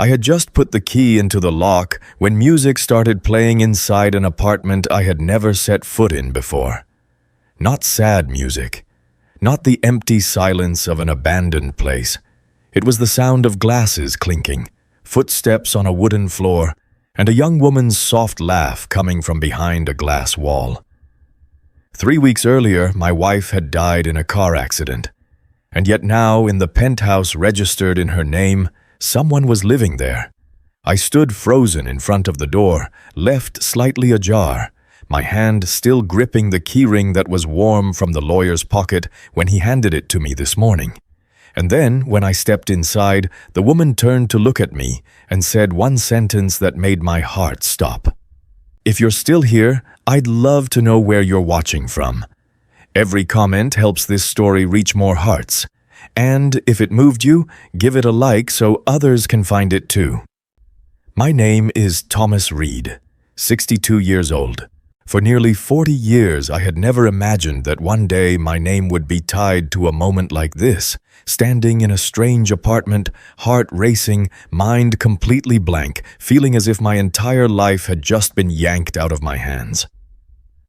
I had just put the key into the lock when music started playing inside an apartment I had never set foot in before. Not sad music, not the empty silence of an abandoned place. It was the sound of glasses clinking, footsteps on a wooden floor, and a young woman's soft laugh coming from behind a glass wall. 3 weeks earlier, my wife had died in a car accident, and yet now, in the penthouse registered in her name, someone was living there. I stood frozen in front of the door, left slightly ajar, my hand still gripping the keyring that was warm from the lawyer's pocket when he handed it to me this morning. And then, when I stepped inside, the woman turned to look at me and said one sentence that made my heart stop. "If you're still here, I'd love to know where you're watching from. Every comment helps this story reach more hearts. And if it moved you, give it a like so others can find it too." My name is Thomas Reed, 62 years old. For nearly 40 years, I had never imagined that one day my name would be tied to a moment like this, standing in a strange apartment, heart racing, mind completely blank, feeling as if my entire life had just been yanked out of my hands.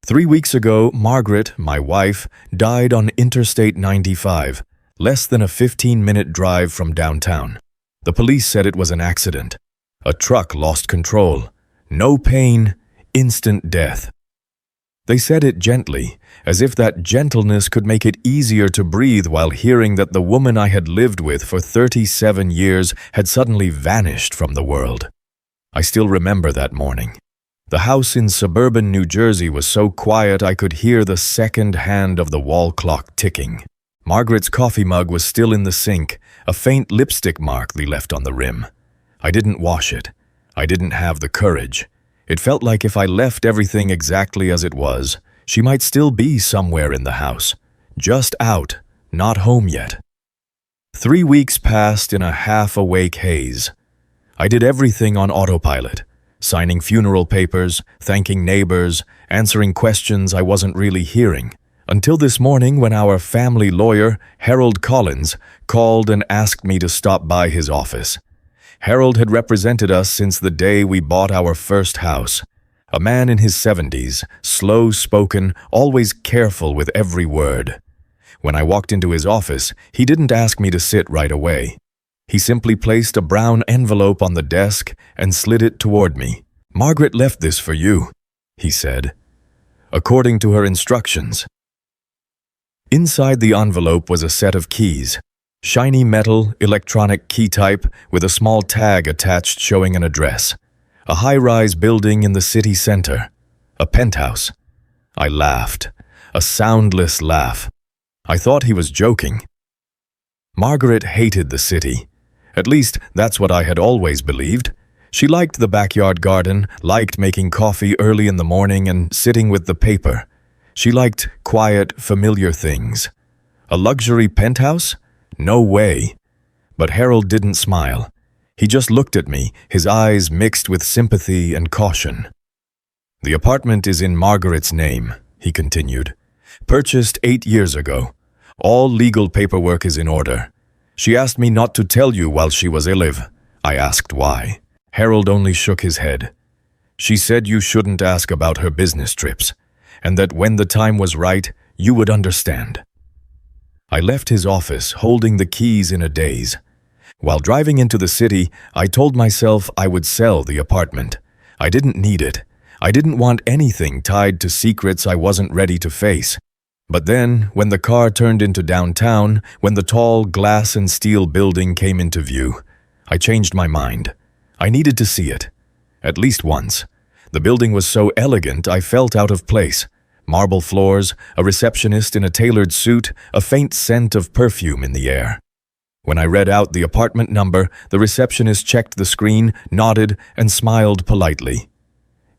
3 weeks ago, Margaret, my wife, died on Interstate 95, less than a 15-minute drive from downtown. The police said it was an accident. A truck lost control. No pain, instant death. They said it gently, as if that gentleness could make it easier to breathe while hearing that the woman I had lived with for 37 years had suddenly vanished from the world. I still remember that morning. The house in suburban New Jersey was so quiet I could hear the second hand of the wall clock ticking. Margaret's coffee mug was still in the sink, a faint lipstick mark left on the rim. I didn't wash it. I didn't have the courage. It felt like if I left everything exactly as it was, she might still be somewhere in the house. Just out, not home yet. 3 weeks passed in a half-awake haze. I did everything on autopilot, signing funeral papers, thanking neighbors, answering questions I wasn't really hearing, until this morning when our family lawyer, Harold Collins, called and asked me to stop by his office. Harold had represented us since the day we bought our first house. A man in his 70s, slow-spoken, always careful with every word. When I walked into his office, he didn't ask me to sit right away. He simply placed a brown envelope on the desk and slid it toward me. "Margaret left this for you," he said, "according to her instructions." Inside the envelope was a set of keys. Shiny metal, electronic key type with a small tag attached showing an address. A high-rise building in the city center. A penthouse. I laughed. A soundless laugh. I thought he was joking. Margaret hated the city. At least, that's what I had always believed. She liked the backyard garden, liked making coffee early in the morning and sitting with the paper. She liked quiet, familiar things. A luxury penthouse? No way. But Harold didn't smile. He just looked at me, his eyes mixed with sympathy and caution. "The apartment is in Margaret's name," he continued. "Purchased 8 years ago. All legal paperwork is in order. She asked me not to tell you while she was ill. I asked why. Harold only shook his head. She said you shouldn't ask about her business trips, and that when the time was right, you would understand." I left his office, holding the keys in a daze. While driving into the city, I told myself I would sell the apartment. I didn't need it. I didn't want anything tied to secrets I wasn't ready to face. But then, when the car turned into downtown, when the tall glass and steel building came into view, I changed my mind. I needed to see it. At least once. The building was so elegant I felt out of place. Marble floors, a receptionist in a tailored suit, a faint scent of perfume in the air. When I read out the apartment number, the receptionist checked the screen, nodded, and smiled politely.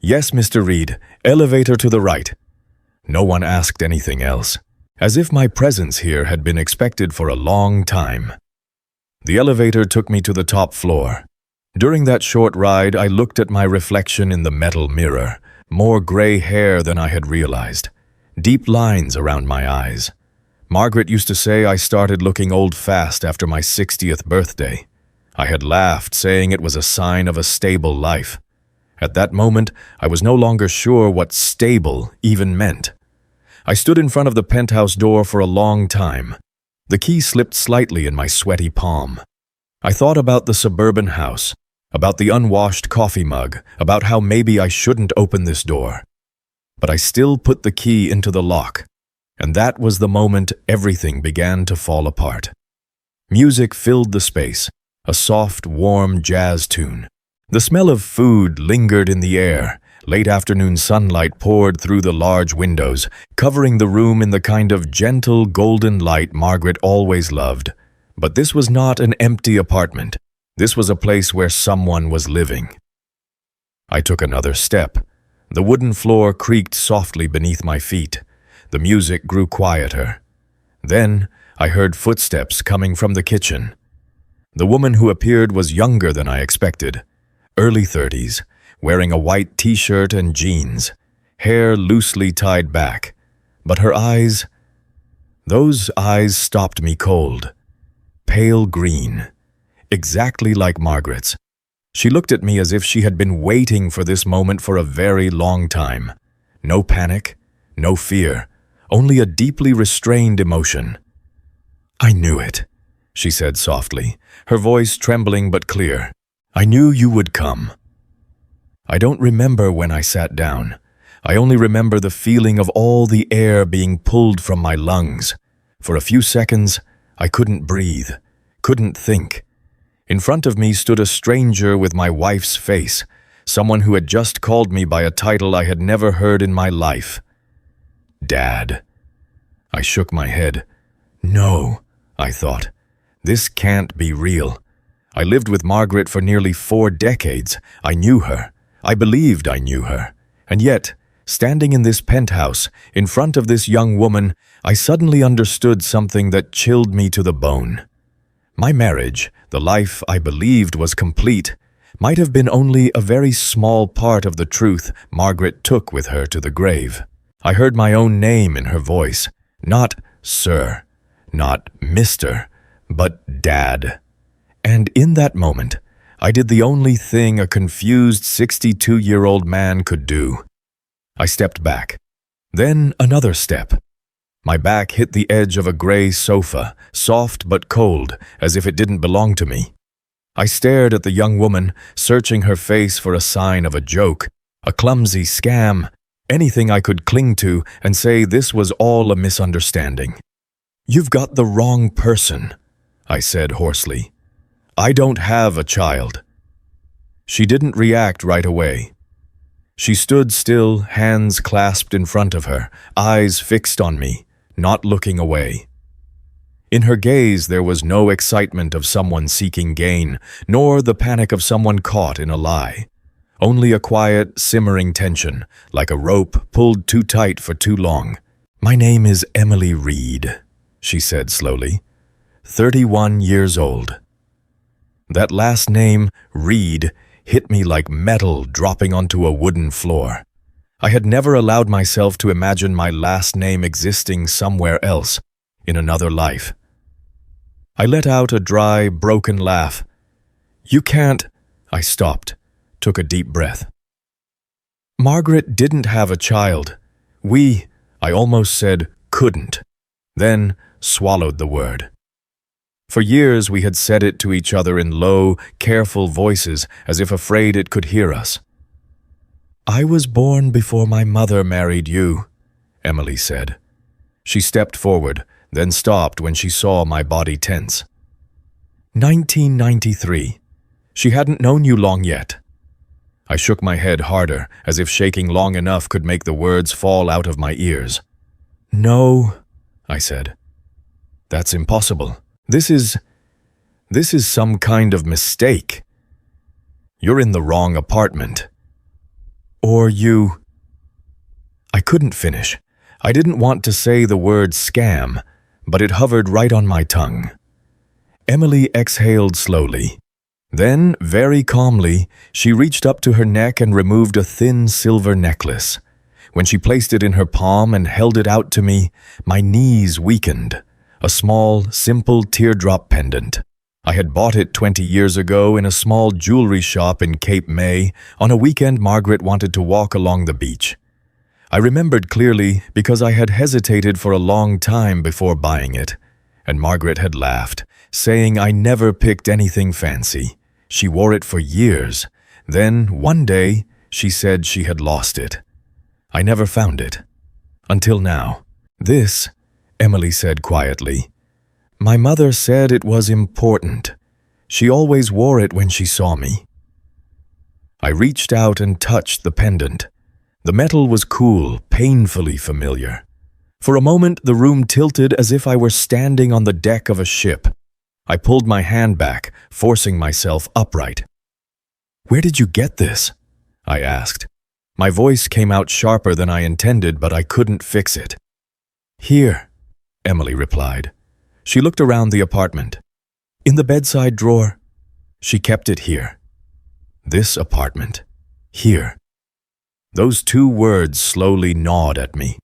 "Yes, Mr. Reed, elevator to the right." No one asked anything else, as if my presence here had been expected for a long time. The elevator took me to the top floor. During that short ride, I looked at my reflection in the metal mirror. More gray hair than I had realized. Deep lines around my eyes. Margaret used to say I started looking old fast after my 60th birthday. I had laughed, saying it was a sign of a stable life. At that moment, I was no longer sure what stable even meant. I stood in front of the penthouse door for a long time. The key slipped slightly in my sweaty palm. I thought about the suburban house, about the unwashed coffee mug, about how maybe I shouldn't open this door. But I still put the key into the lock, and that was the moment everything began to fall apart. Music filled the space, a soft, warm jazz tune. The smell of food lingered in the air. Late afternoon sunlight poured through the large windows, covering the room in the kind of gentle golden light Margaret always loved. But this was not an empty apartment. This was a place where someone was living. I took another step. The wooden floor creaked softly beneath my feet. The music grew quieter. Then I heard footsteps coming from the kitchen. The woman who appeared was younger than I expected, early 30s, wearing a white t-shirt and jeans, hair loosely tied back. But her eyes, those eyes stopped me cold. Pale green, exactly like Margaret's. She looked at me as if she had been waiting for this moment for a very long time. No panic, no fear, only a deeply restrained emotion. "I knew it," she said softly, her voice trembling but clear. "I knew you would come." I don't remember when I sat down. I only remember the feeling of all the air being pulled from my lungs. For a few seconds, I couldn't breathe, couldn't think. In front of me stood a stranger with my wife's face, someone who had just called me by a title I had never heard in my life. Dad. I shook my head. No, I thought. This can't be real. I lived with Margaret for nearly 4 decades. I knew her. I believed I knew her. And yet, standing in this penthouse, in front of this young woman, I suddenly understood something that chilled me to the bone. My marriage, the life I believed was complete, might have been only a very small part of the truth Margaret took with her to the grave. I heard my own name in her voice, not Sir, not Mr., but Dad. And in that moment, I did the only thing a confused 62-year-old man could do. I stepped back. Then another step. My back hit the edge of a gray sofa, soft but cold, as if it didn't belong to me. I stared at the young woman, searching her face for a sign of a joke, a clumsy scam, anything I could cling to and say this was all a misunderstanding. "You've got the wrong person," I said hoarsely. "I don't have a child." She didn't react right away. She stood still, hands clasped in front of her, eyes fixed on me, not looking away. In her gaze there was no excitement of someone seeking gain, nor the panic of someone caught in a lie. Only a quiet, simmering tension, like a rope pulled too tight for too long. "My name is Emily Reed," she said slowly. 31 years old. That last name, Reed, hit me like metal dropping onto a wooden floor. I had never allowed myself to imagine my last name existing somewhere else, in another life. I let out a dry, broken laugh. "You can't—" I stopped, took a deep breath. Margaret didn't have a child. I almost said, couldn't, then swallowed the word. For years we had said it to each other in low, careful voices, as if afraid it could hear us. "I was born before my mother married you," Emily said. She stepped forward, then stopped when she saw my body tense. 1993. She hadn't known you long yet. I shook my head harder, as if shaking long enough could make the words fall out of my ears. "No," I said. "That's impossible. This is some kind of mistake. You're in the wrong apartment. Or you—" I couldn't finish. I didn't want to say the word scam, but it hovered right on my tongue. Emily exhaled slowly. Then, very calmly, she reached up to her neck and removed a thin silver necklace. When she placed it in her palm and held it out to me, my knees weakened. A small, simple teardrop pendant. I had bought it 20 years ago in a small jewelry shop in Cape May on a weekend Margaret wanted to walk along the beach. I remembered clearly because I had hesitated for a long time before buying it, and Margaret had laughed, saying I never picked anything fancy. She wore it for years. Then, one day, she said she had lost it. I never found it. Until now. This, Emily said quietly. My mother said it was important. She always wore it when she saw me. I reached out and touched the pendant. The metal was cool, painfully familiar. For a moment, the room tilted as if I were standing on the deck of a ship. I pulled my hand back, forcing myself upright. Where did you get this? I asked. My voice came out sharper than I intended, but I couldn't fix it. Here, Emily replied. She looked around the apartment. In the bedside drawer. She kept it here. This apartment. Here. Those two words slowly gnawed at me.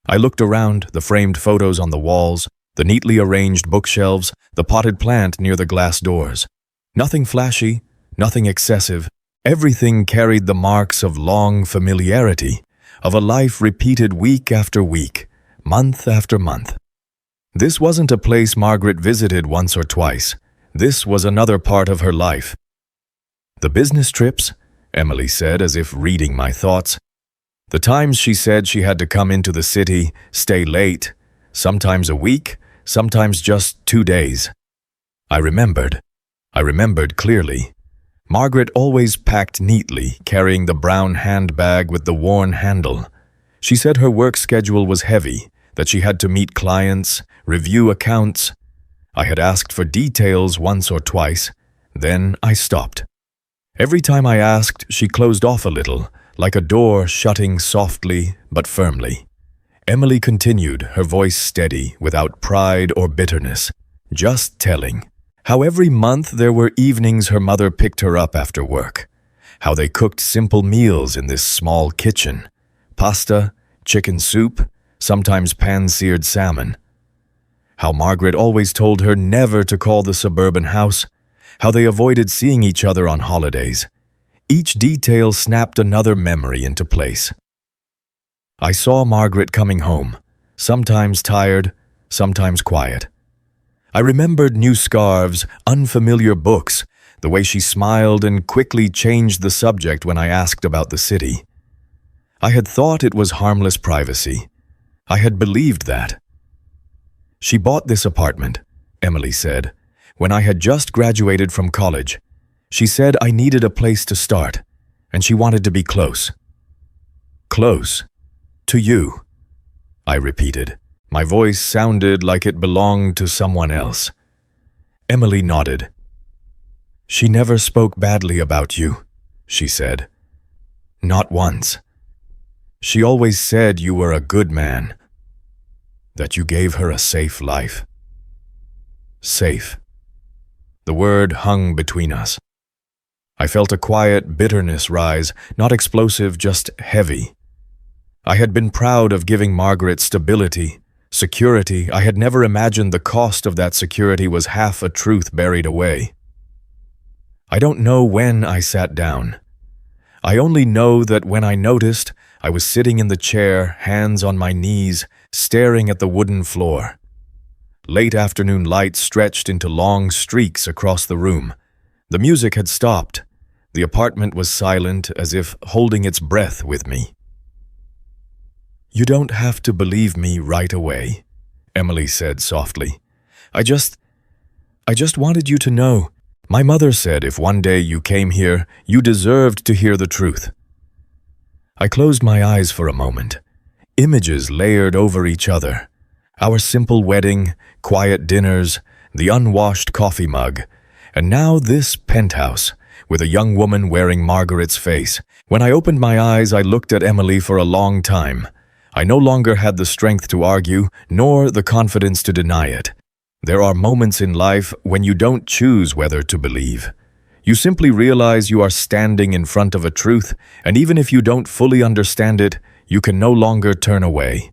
I looked around, the framed photos on the walls, the neatly arranged bookshelves, the potted plant near the glass doors. Nothing flashy, nothing excessive. Everything carried the marks of long familiarity, of a life repeated week after week, month after month. This wasn't a place Margaret visited once or twice. This was another part of her life. The business trips, Emily said, as if reading my thoughts. The times she said she had to come into the city, stay late, sometimes a week, sometimes just 2 days. I remembered clearly. Margaret always packed neatly, carrying the brown handbag with the worn handle. She said her work schedule was heavy, that she had to meet clients, review accounts. I had asked for details once or twice, then I stopped. Every time I asked, she closed off a little, like a door shutting softly but firmly. Emily continued, her voice steady, without pride or bitterness, just telling how every month there were evenings her mother picked her up after work, how they cooked simple meals in this small kitchen, pasta, chicken soup, sometimes pan-seared salmon, how Margaret always told her never to call the suburban house, how they avoided seeing each other on holidays. Each detail snapped another memory into place. I saw Margaret coming home, sometimes tired, sometimes quiet. I remembered new scarves, unfamiliar books, the way she smiled and quickly changed the subject when I asked about the city. I had thought it was harmless privacy. I had believed that. She bought this apartment, Emily said, when I had just graduated from college. She said I needed a place to start, and she wanted to be close. Close? To you, I repeated. My voice sounded like it belonged to someone else. Emily nodded. She never spoke badly about you, she said. Not once. She always said you were a good man, that you gave her a safe life. Safe. The word hung between us. I felt a quiet bitterness rise, not explosive, just heavy. I had been proud of giving Margaret stability, security. I had never imagined the cost of that security was half a truth buried away. I don't know when I sat down. I only know that when I noticed, I was sitting in the chair, hands on my knees, staring at the wooden floor. Late afternoon light stretched into long streaks across the room. The music had stopped. The apartment was silent, as if holding its breath with me. You don't have to believe me right away, Emily said softly. I just wanted you to know. My mother said if one day you came here, you deserved to hear the truth. I closed my eyes for a moment. Images layered over each other. Our simple wedding, quiet dinners, the unwashed coffee mug, and now this penthouse, with a young woman wearing Margaret's face. When I opened my eyes, I looked at Emily for a long time. I no longer had the strength to argue, nor the confidence to deny it. There are moments in life when you don't choose whether to believe. You simply realize you are standing in front of a truth, and even if you don't fully understand it, you can no longer turn away.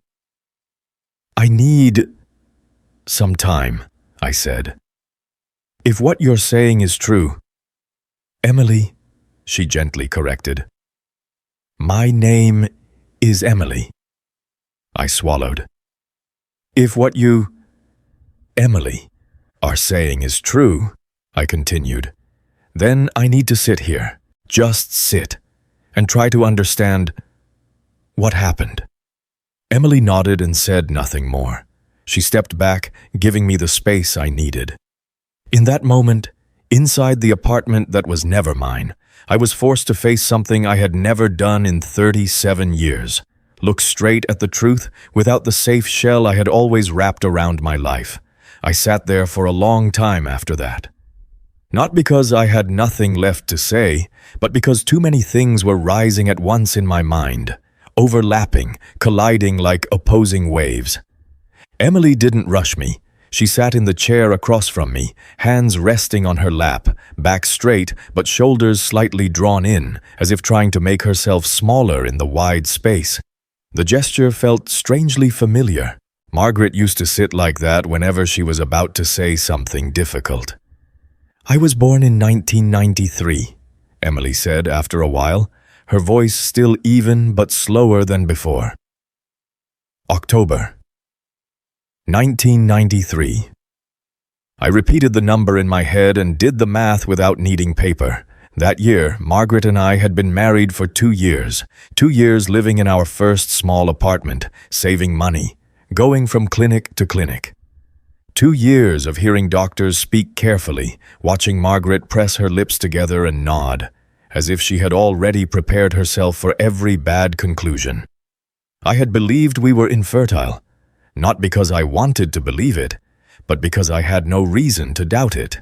I need some time, I said. If what you're saying is true, Emily, she gently corrected. My name is Emily. I swallowed. If what you, Emily, are saying is true, I continued, then I need to sit here, just sit, and try to understand what happened. Emily nodded and said nothing more. She stepped back, giving me the space I needed. In that moment, inside the apartment that was never mine, I was forced to face something I had never done in 37 years. Look straight at the truth without the safe shell I had always wrapped around my life. I sat there for a long time after that. Not because I had nothing left to say, but because too many things were rising at once in my mind, overlapping, colliding like opposing waves. Emily didn't rush me. She sat in the chair across from me, hands resting on her lap, back straight but shoulders slightly drawn in, as if trying to make herself smaller in the wide space. The gesture felt strangely familiar. Margaret used to sit like that whenever she was about to say something difficult. I was born in 1993, Emily said after a while, her voice still even but slower than before. October 1993. I repeated the number in my head and did the math without needing paper. That year, Margaret and I had been married for 2 years. 2 years living in our first small apartment, saving money, going from clinic to clinic. 2 years of hearing doctors speak carefully, watching Margaret press her lips together and nod, as if she had already prepared herself for every bad conclusion. I had believed we were infertile. Not because I wanted to believe it, but because I had no reason to doubt it.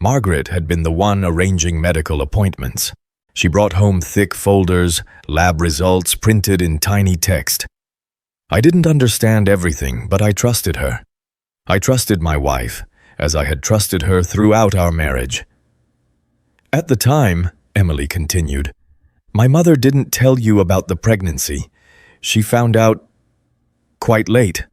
Margaret had been the one arranging medical appointments. She brought home thick folders, lab results printed in tiny text. I didn't understand everything, but I trusted her. I trusted my wife, as I had trusted her throughout our marriage. At the time, Emily continued, my mother didn't tell you about the pregnancy. She found out quite late.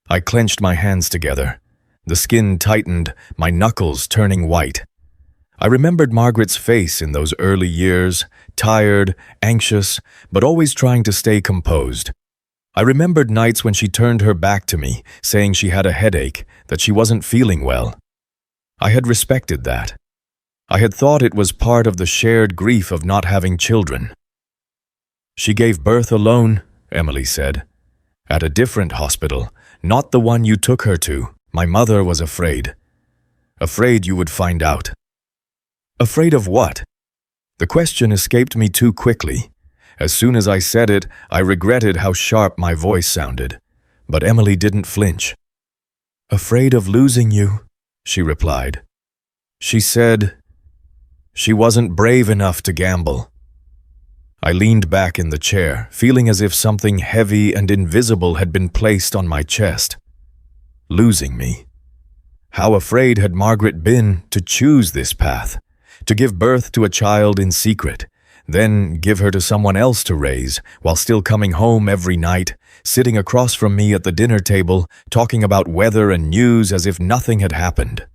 I clenched my hands together. The skin tightened, my knuckles turning white. I remembered Margaret's face in those early years, tired, anxious, but always trying to stay composed. I remembered nights when she turned her back to me, saying she had a headache, that she wasn't feeling well. I had respected that. I had thought it was part of the shared grief of not having children. She gave birth alone, Emily said. At a different hospital, not the one you took her to. My mother was afraid. Afraid you would find out. Afraid of what? The question escaped me too quickly. As soon as I said it, I regretted how sharp my voice sounded. But Emily didn't flinch. Afraid of losing you, she replied. She said she wasn't brave enough to gamble. I leaned back in the chair, feeling as if something heavy and invisible had been placed on my chest. Losing me. How afraid had Margaret been to choose this path, to give birth to a child in secret, then give her to someone else to raise, while still coming home every night, sitting across from me at the dinner table, talking about weather and news as if nothing had happened.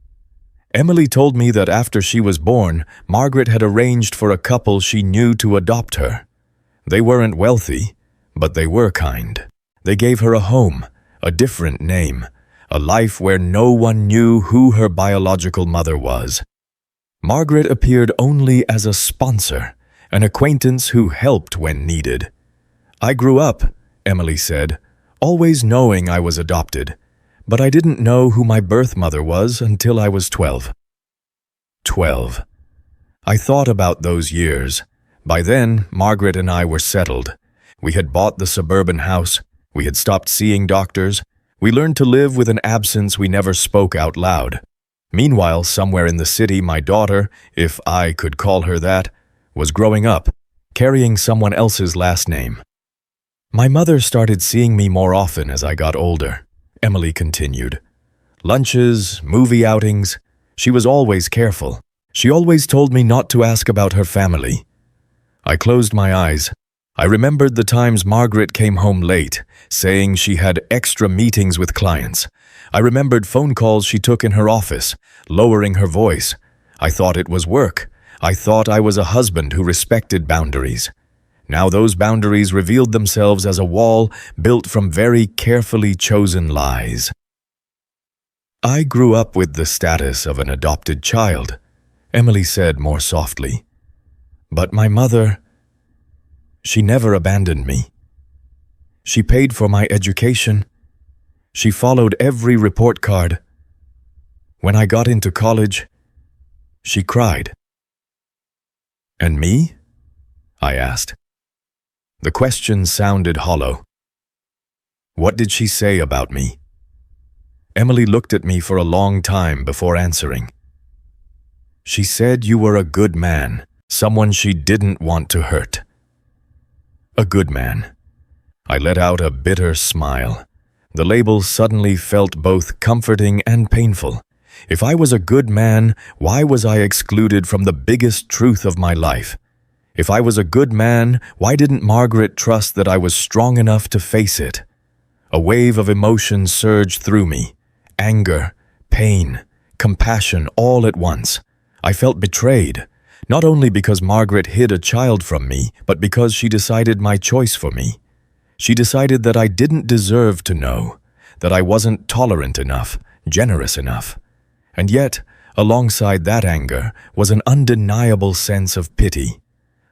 Emily told me that after she was born, Margaret had arranged for a couple she knew to adopt her. They weren't wealthy, but they were kind. They gave her a home, a different name, a life where no one knew who her biological mother was. Margaret appeared only as a sponsor, an acquaintance who helped when needed. I grew up, Emily said, always knowing I was adopted. But I didn't know who my birth mother was until I was 12. 12. I thought about those years. By then, Margaret and I were settled. We had bought the suburban house. We had stopped seeing doctors. We learned to live with an absence we never spoke out loud. Meanwhile, somewhere in the city, my daughter, if I could call her that, was growing up, carrying someone else's last name. My mother started seeing me more often as I got older. Emily continued. Lunches, movie outings. She was always careful. She always told me not to ask about her family. I closed my eyes. I remembered the times Margaret came home late, saying she had extra meetings with clients. I remembered phone calls she took in her office, lowering her voice. I thought it was work. I thought I was a husband who respected boundaries. Now those boundaries revealed themselves as a wall built from very carefully chosen lies. I grew up with the status of an adopted child, Emily said more softly. But my mother, she never abandoned me. She paid for my education. She followed every report card. When I got into college, she cried. And me? I asked. The question sounded hollow. What did she say about me? Emily looked at me for a long time before answering. She said you were a good man, someone she didn't want to hurt. A good man. I let out a bitter smile. The label suddenly felt both comforting and painful. If I was a good man, why was I excluded from the biggest truth of my life? If I was a good man, why didn't Margaret trust that I was strong enough to face it? A wave of emotion surged through me. Anger, pain, compassion all at once. I felt betrayed, not only because Margaret hid a child from me, but because she decided my choice for me. She decided that I didn't deserve to know, that I wasn't tolerant enough, generous enough. And yet, alongside that anger, was an undeniable sense of pity.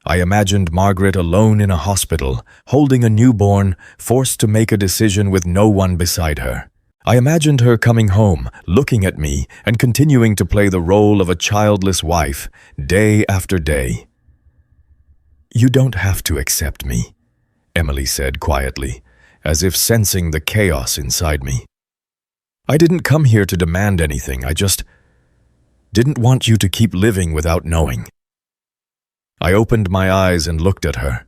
I imagined Margaret alone in a hospital, holding a newborn, forced to make a decision with no one beside her. I imagined her coming home, looking at me, and continuing to play the role of a childless wife, day after day. You don't have to accept me, Emily said quietly, as if sensing the chaos inside me. I didn't come here to demand anything, I just didn't want you to keep living without knowing. I opened my eyes and looked at her.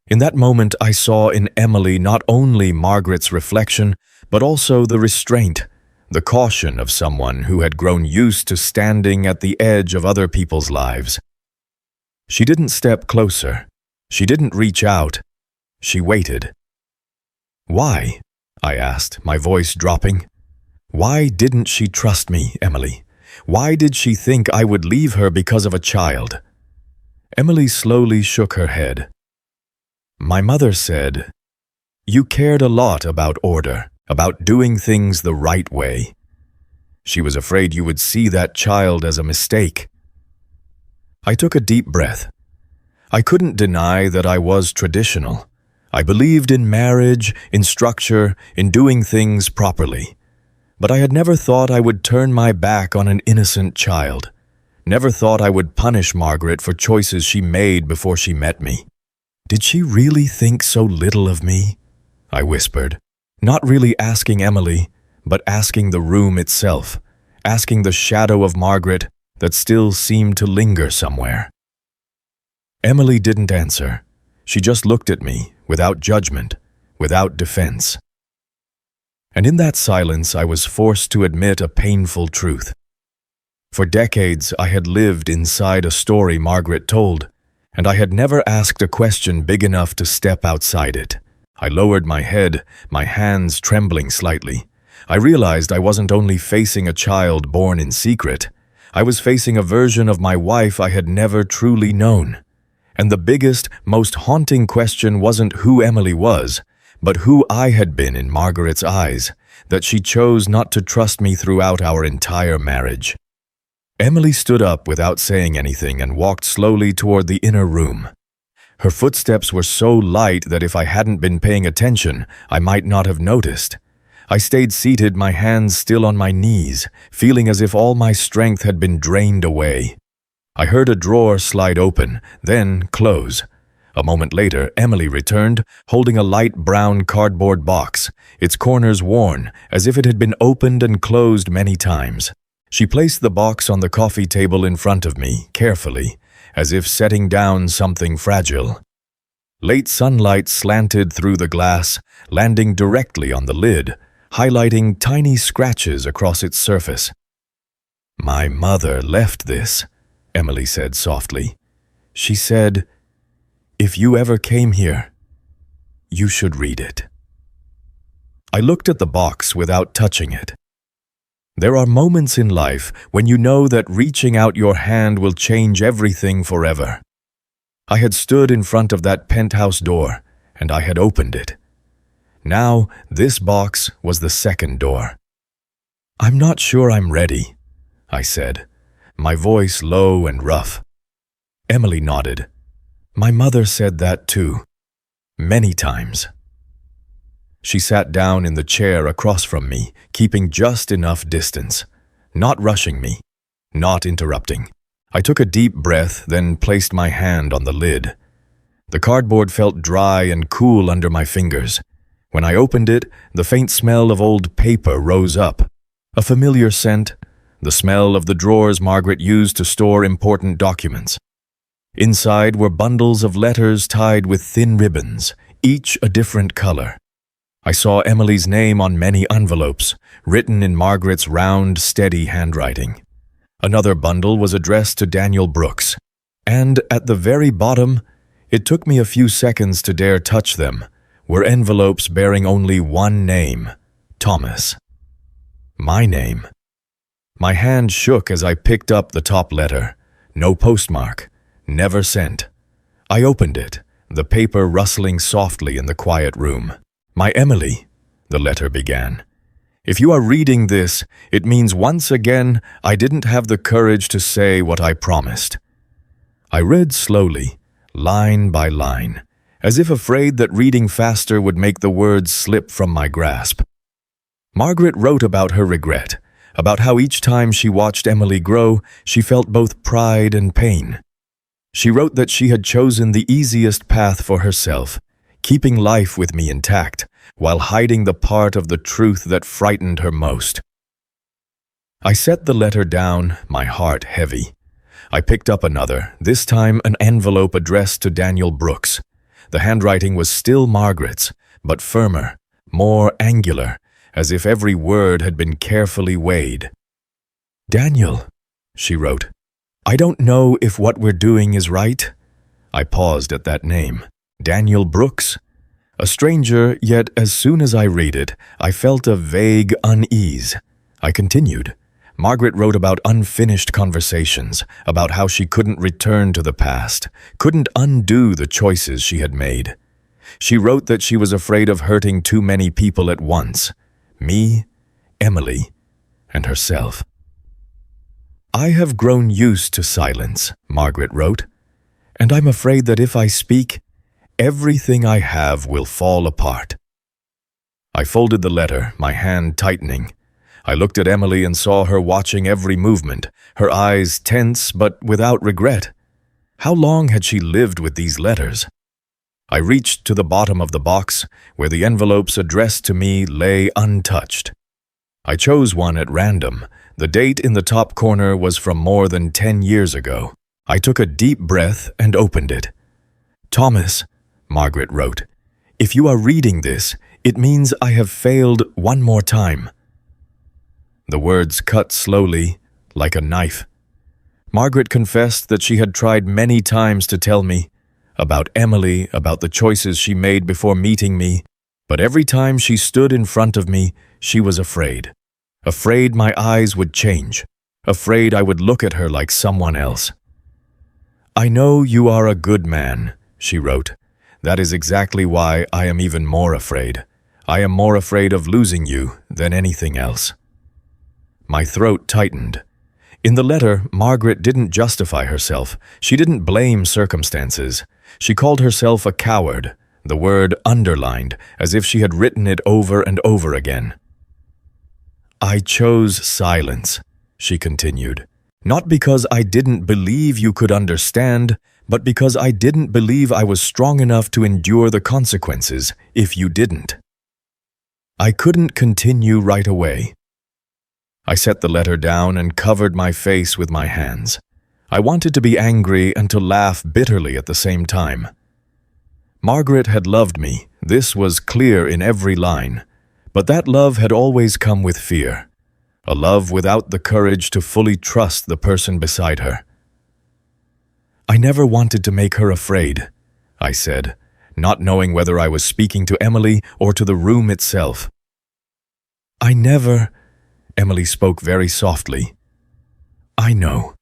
In that moment, I saw in Emily not only Margaret's reflection, but also the restraint, the caution of someone who had grown used to standing at the edge of other people's lives. She didn't step closer. She didn't reach out. She waited. Why? I asked, my voice dropping. Why didn't she trust me, Emily? Why did she think I would leave her because of a child? Emily slowly shook her head. My mother said, you cared a lot about order, about doing things the right way. She was afraid you would see that child as a mistake. I took a deep breath. I couldn't deny that I was traditional. I believed in marriage, in structure, in doing things properly. But I had never thought I would turn my back on an innocent child. Never thought I would punish Margaret for choices she made before she met me. Did she really think so little of me? I whispered, not really asking Emily, but asking the room itself, asking the shadow of Margaret that still seemed to linger somewhere. Emily didn't answer. She just looked at me, without judgment, without defense. And in that silence, I was forced to admit a painful truth. For decades, I had lived inside a story Margaret told, and I had never asked a question big enough to step outside it. I lowered my head, my hands trembling slightly. I realized I wasn't only facing a child born in secret, I was facing a version of my wife I had never truly known. And the biggest, most haunting question wasn't who Emily was, but who I had been in Margaret's eyes, that she chose not to trust me throughout our entire marriage. Emily stood up without saying anything and walked slowly toward the inner room. Her footsteps were so light that if I hadn't been paying attention, I might not have noticed. I stayed seated, my hands still on my knees, feeling as if all my strength had been drained away. I heard a drawer slide open, then close. A moment later, Emily returned, holding a light brown cardboard box, its corners worn, as if it had been opened and closed many times. She placed the box on the coffee table in front of me, carefully, as if setting down something fragile. Late sunlight slanted through the glass, landing directly on the lid, highlighting tiny scratches across its surface. My mother left this, Emily said softly. She said, if you ever came here, you should read it. I looked at the box without touching it. There are moments in life when you know that reaching out your hand will change everything forever. I had stood in front of that penthouse door, and I had opened it. Now, this box was the second door. "I'm not sure I'm ready," I said, my voice low and rough. Emily nodded. "My mother said that too. Many times." She sat down in the chair across from me, keeping just enough distance, not rushing me, not interrupting. I took a deep breath, then placed my hand on the lid. The cardboard felt dry and cool under my fingers. When I opened it, the faint smell of old paper rose up. A familiar scent, the smell of the drawers Margaret used to store important documents. Inside were bundles of letters tied with thin ribbons, each a different color. I saw Emily's name on many envelopes, written in Margaret's round, steady handwriting. Another bundle was addressed to Daniel Brooks, and at the very bottom, it took me a few seconds to dare touch them, were envelopes bearing only one name, Thomas. My name. My hand shook as I picked up the top letter. No postmark. Never sent. I opened it, the paper rustling softly in the quiet room. "My Emily," the letter began. "If you are reading this, it means once again I didn't have the courage to say what I promised." I read slowly, line by line, as if afraid that reading faster would make the words slip from my grasp. Margaret wrote about her regret, about how each time she watched Emily grow, she felt both pride and pain. She wrote that she had chosen the easiest path for herself, keeping life with me intact, while hiding the part of the truth that frightened her most. I set the letter down, my heart heavy. I picked up another, this time an envelope addressed to Daniel Brooks. The handwriting was still Margaret's, but firmer, more angular, as if every word had been carefully weighed. "Daniel," she wrote, "I don't know if what we're doing is right." I paused at that name. Daniel Brooks? A stranger, yet as soon as I read it, I felt a vague unease. I continued. Margaret wrote about unfinished conversations, about how she couldn't return to the past, couldn't undo the choices she had made. She wrote that she was afraid of hurting too many people at once. Me, Emily, and herself. "I have grown used to silence," Margaret wrote, "and I'm afraid that if I speak, everything I have will fall apart." I folded the letter, my hand tightening. I looked at Emily and saw her watching every movement, her eyes tense but without regret. How long had she lived with these letters? I reached to the bottom of the box, where the envelopes addressed to me lay untouched. I chose one at random. The date in the top corner was from more than 10 years ago. I took a deep breath and opened it. "Thomas," Margaret wrote, "if you are reading this, it means I have failed one more time." The words cut slowly, like a knife. Margaret confessed that she had tried many times to tell me about Emily, about the choices she made before meeting me, but every time she stood in front of me, she was afraid. Afraid my eyes would change, afraid I would look at her like someone else. "I know you are a good man," she wrote. "That is exactly why I am even more afraid. I am more afraid of losing you than anything else." My throat tightened. In the letter, Margaret didn't justify herself. She didn't blame circumstances. She called herself a coward, the word underlined, as if she had written it over and over again. "I chose silence," she continued, "not because I didn't believe you could understand, but because I didn't believe I was strong enough to endure the consequences if you didn't. I couldn't continue right away." I set the letter down and covered my face with my hands. I wanted to be angry and to laugh bitterly at the same time. Margaret had loved me, this was clear in every line, but that love had always come with fear, a love without the courage to fully trust the person beside her. "I never wanted to make her afraid," I said, not knowing whether I was speaking to Emily or to the room itself. "I never, Emily spoke very softly. I know.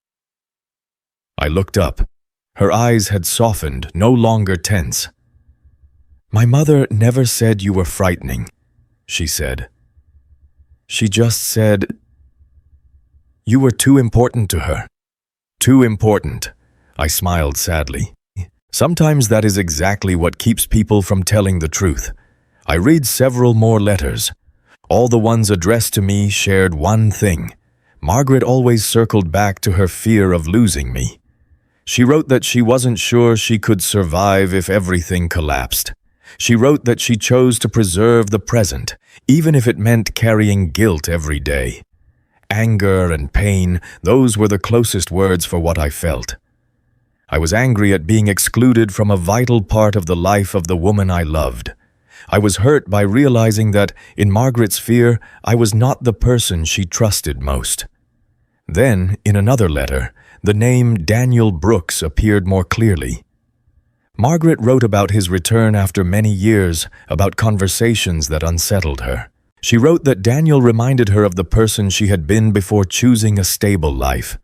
I looked up. Her eyes had softened, no longer tense. My mother never said you were frightening, she said. She just said you were too important to her. Too important. I smiled sadly. Sometimes that is exactly what keeps people from telling the truth. I read several more letters. All the ones addressed to me shared one thing. Margaret always circled back to her fear of losing me. She wrote that she wasn't sure she could survive if everything collapsed. She wrote that she chose to preserve the present, even if it meant carrying guilt every day. Anger and pain, those were the closest words for what I felt. I was angry at being excluded from a vital part of the life of the woman I loved. I was hurt by realizing that, in Margaret's fear, I was not the person she trusted most. Then, in another letter, the name Daniel Brooks appeared more clearly. Margaret wrote about his return after many years, about conversations that unsettled her. She wrote that Daniel reminded her of the person she had been before choosing a stable life.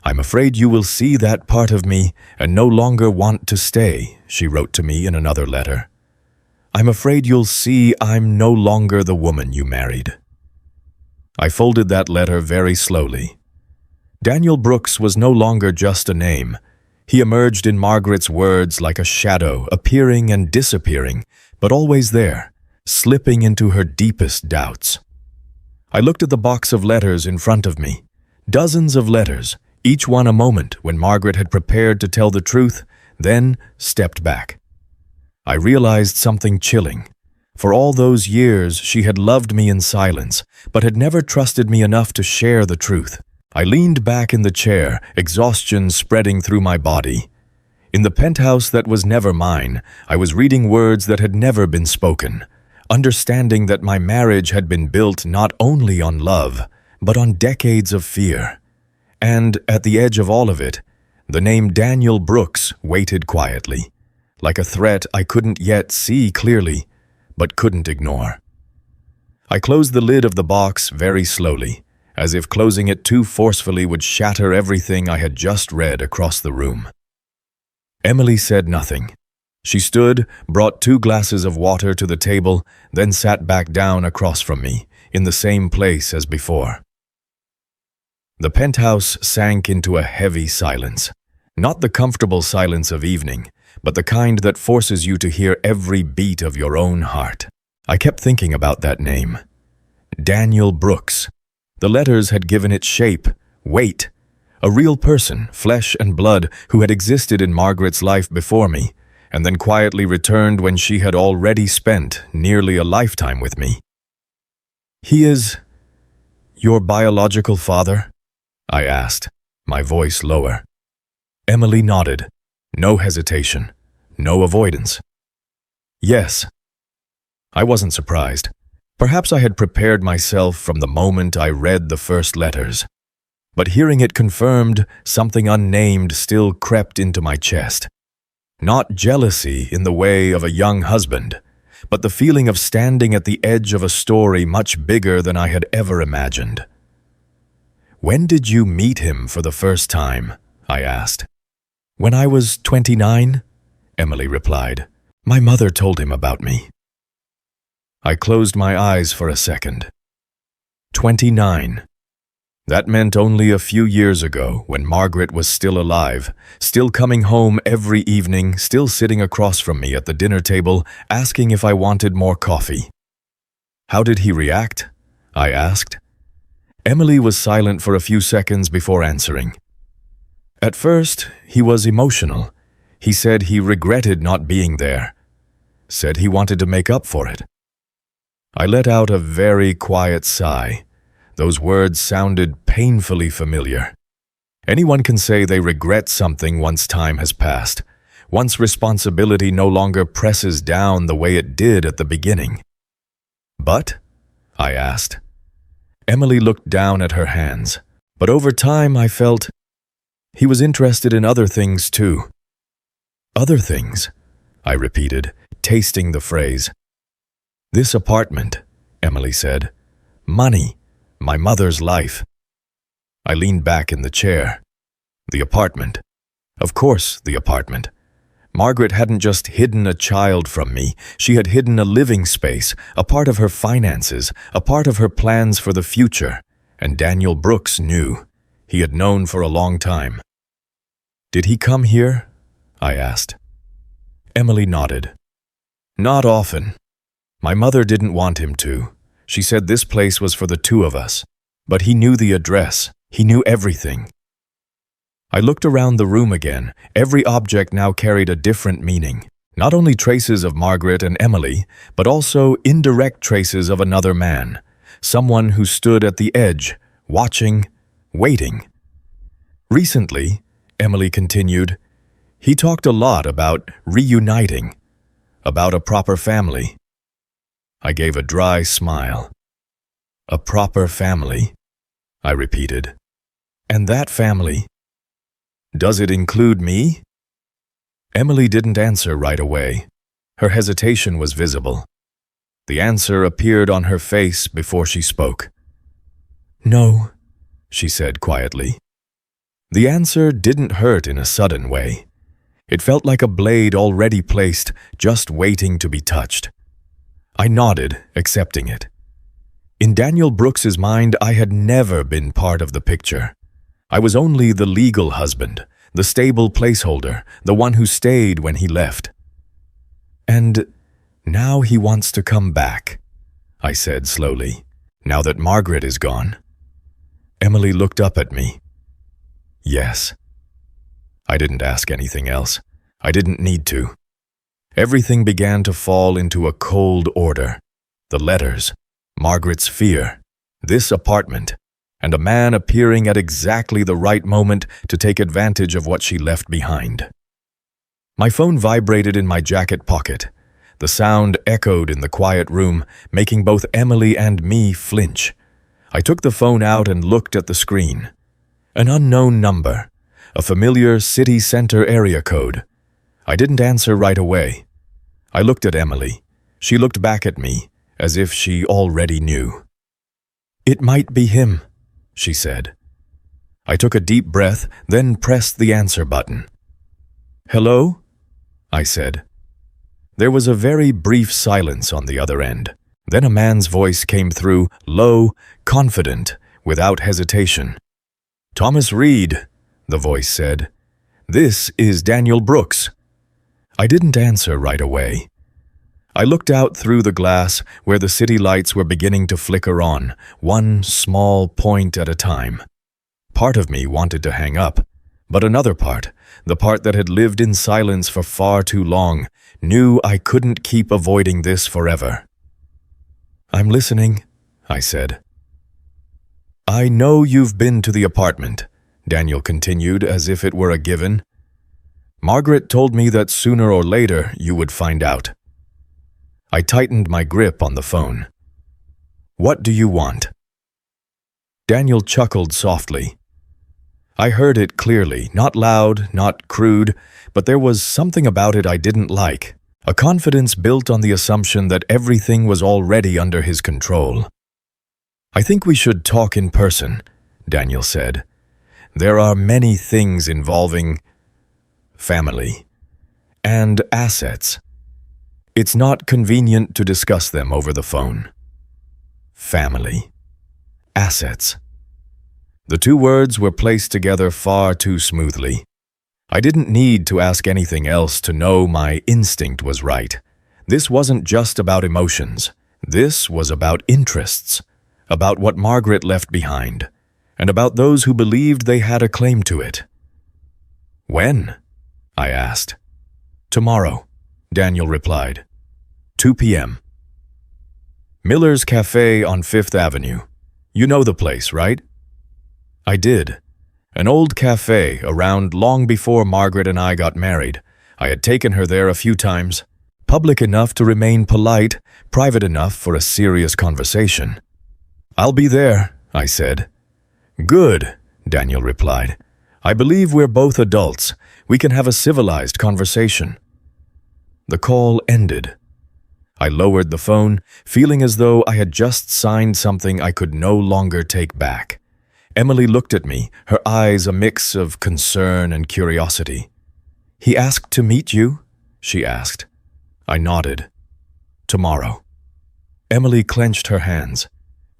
I'm afraid you will see that part of me and no longer want to stay, she wrote to me in another letter. I'm afraid you'll see I'm no longer the woman you married. I folded that letter very slowly. Daniel Brooks was no longer just a name. He emerged in Margaret's words like a shadow, appearing and disappearing, but always there, slipping into her deepest doubts. I looked at the box of letters in front of me. Dozens of letters, each one a moment when Margaret had prepared to tell the truth, then stepped back. I realized something chilling. For all those years, she had loved me in silence, but had never trusted me enough to share the truth. I leaned back in the chair, exhaustion spreading through my body. In the penthouse that was never mine, I was reading words that had never been spoken, understanding that my marriage had been built not only on love, but on decades of fear. And, at the edge of all of it, the name Daniel Brooks waited quietly, like a threat I couldn't yet see clearly, but couldn't ignore. I closed the lid of the box very slowly, as if closing it too forcefully would shatter everything I had just read across the room. Emily said nothing. She stood, brought 2 glasses of water to the table, then sat back down across from me, in the same place as before. The penthouse sank into a heavy silence. Not the comfortable silence of evening, but the kind that forces you to hear every beat of your own heart. I kept thinking about that name. Daniel Brooks. The letters had given it shape, weight. A real person, flesh and blood, who had existed in Margaret's life before me, and then quietly returned when she had already spent nearly a lifetime with me. He is your biological father? I asked, my voice lower. Emily nodded. No hesitation, no avoidance. Yes. I wasn't surprised. Perhaps I had prepared myself from the moment I read the first letters. But hearing it confirmed, something unnamed still crept into my chest. Not jealousy in the way of a young husband, but the feeling of standing at the edge of a story much bigger than I had ever imagined. When did you meet him for the first time? I asked. When I was 29, Emily replied. My mother told him about me. I closed my eyes for a second. 29. That meant only a few years ago, when Margaret was still alive, still coming home every evening, still sitting across from me at the dinner table, asking if I wanted more coffee. How did he react? I asked. Emily was silent for a few seconds before answering. At first, he was emotional. He said he regretted not being there. Said he wanted to make up for it. I let out a very quiet sigh. Those words sounded painfully familiar. Anyone can say they regret something once time has passed, once responsibility no longer presses down the way it did at the beginning. But? I asked. Emily looked down at her hands, but over time I felt he was interested in other things too. Other things, I repeated, tasting the phrase. This apartment, Emily said. Money. My mother's life. I leaned back in the chair. The apartment. Of course, the apartment. Margaret hadn't just hidden a child from me, she had hidden a living space, a part of her finances, a part of her plans for the future. And Daniel Brooks knew. He had known for a long time. "Did he come here?" I asked. Emily nodded. "Not often. My mother didn't want him to. She said this place was for the two of us. But he knew the address. He knew everything." I looked around the room again. Every object now carried a different meaning. Not only traces of Margaret and Emily, but also indirect traces of another man. Someone who stood at the edge, watching, waiting. "Recently," Emily continued, "he talked a lot about reuniting, about a proper family." I gave a dry smile. "A proper family," I repeated. "And that family, does it include me?" Emily didn't answer right away. Her hesitation was visible. The answer appeared on her face before she spoke. "No," she said quietly. The answer didn't hurt in a sudden way. It felt like a blade already placed, just waiting to be touched. I nodded, accepting it. In Daniel Brooks's mind, I had never been part of the picture. I was only the legal husband, the stable placeholder, the one who stayed when he left. "And now he wants to come back," I said slowly, "now that Margaret is gone." Emily looked up at me. "Yes." I didn't ask anything else. I didn't need to. Everything began to fall into a cold order. The letters, Margaret's fear, this apartment, and a man appearing at exactly the right moment to take advantage of what she left behind. My phone vibrated in my jacket pocket. The sound echoed in the quiet room, making both Emily and me flinch. I took the phone out and looked at the screen. An unknown number, a familiar city center area code. I didn't answer right away. I looked at Emily. She looked back at me, as if she already knew. "It might be him," she said. I took a deep breath, then pressed the answer button. "Hello?" I said. There was a very brief silence on the other end. Then a man's voice came through, low, confident, without hesitation. "Thomas Reed," the voice said. "This is Daniel Brooks." I didn't answer right away. I looked out through the glass where the city lights were beginning to flicker on, one small point at a time. Part of me wanted to hang up, but another part, the part that had lived in silence for far too long, knew I couldn't keep avoiding this forever. "I'm listening," I said. "I know you've been to the apartment," Daniel continued as if it were a given. "Margaret told me that sooner or later you would find out." I tightened my grip on the phone. "What do you want?" Daniel chuckled softly. I heard it clearly, not loud, not crude, but there was something about it I didn't like, a confidence built on the assumption that everything was already under his control. "I think we should talk in person," Daniel said. "There are many things involving family and assets. It's not convenient to discuss them over the phone." Family. Assets. The two words were placed together far too smoothly. I didn't need to ask anything else to know my instinct was right. This wasn't just about emotions. This was about interests, about what Margaret left behind, and about those who believed they had a claim to it. "When?" I asked. "Tomorrow," Daniel replied. 2 p.m. Miller's Cafe on 5th Avenue. You know the place, right? I did. An old cafe around long before Margaret and I got married. I had taken her there a few times. Public enough to remain polite, private enough for a serious conversation. "I'll be there," I said. "Good," Daniel replied. "I believe we're both adults. We can have a civilized conversation." The call ended. I lowered the phone, feeling as though I had just signed something I could no longer take back. Emily looked at me, her eyes a mix of concern and curiosity. "He asked to meet you?" she asked. I nodded. "Tomorrow." Emily clenched her hands.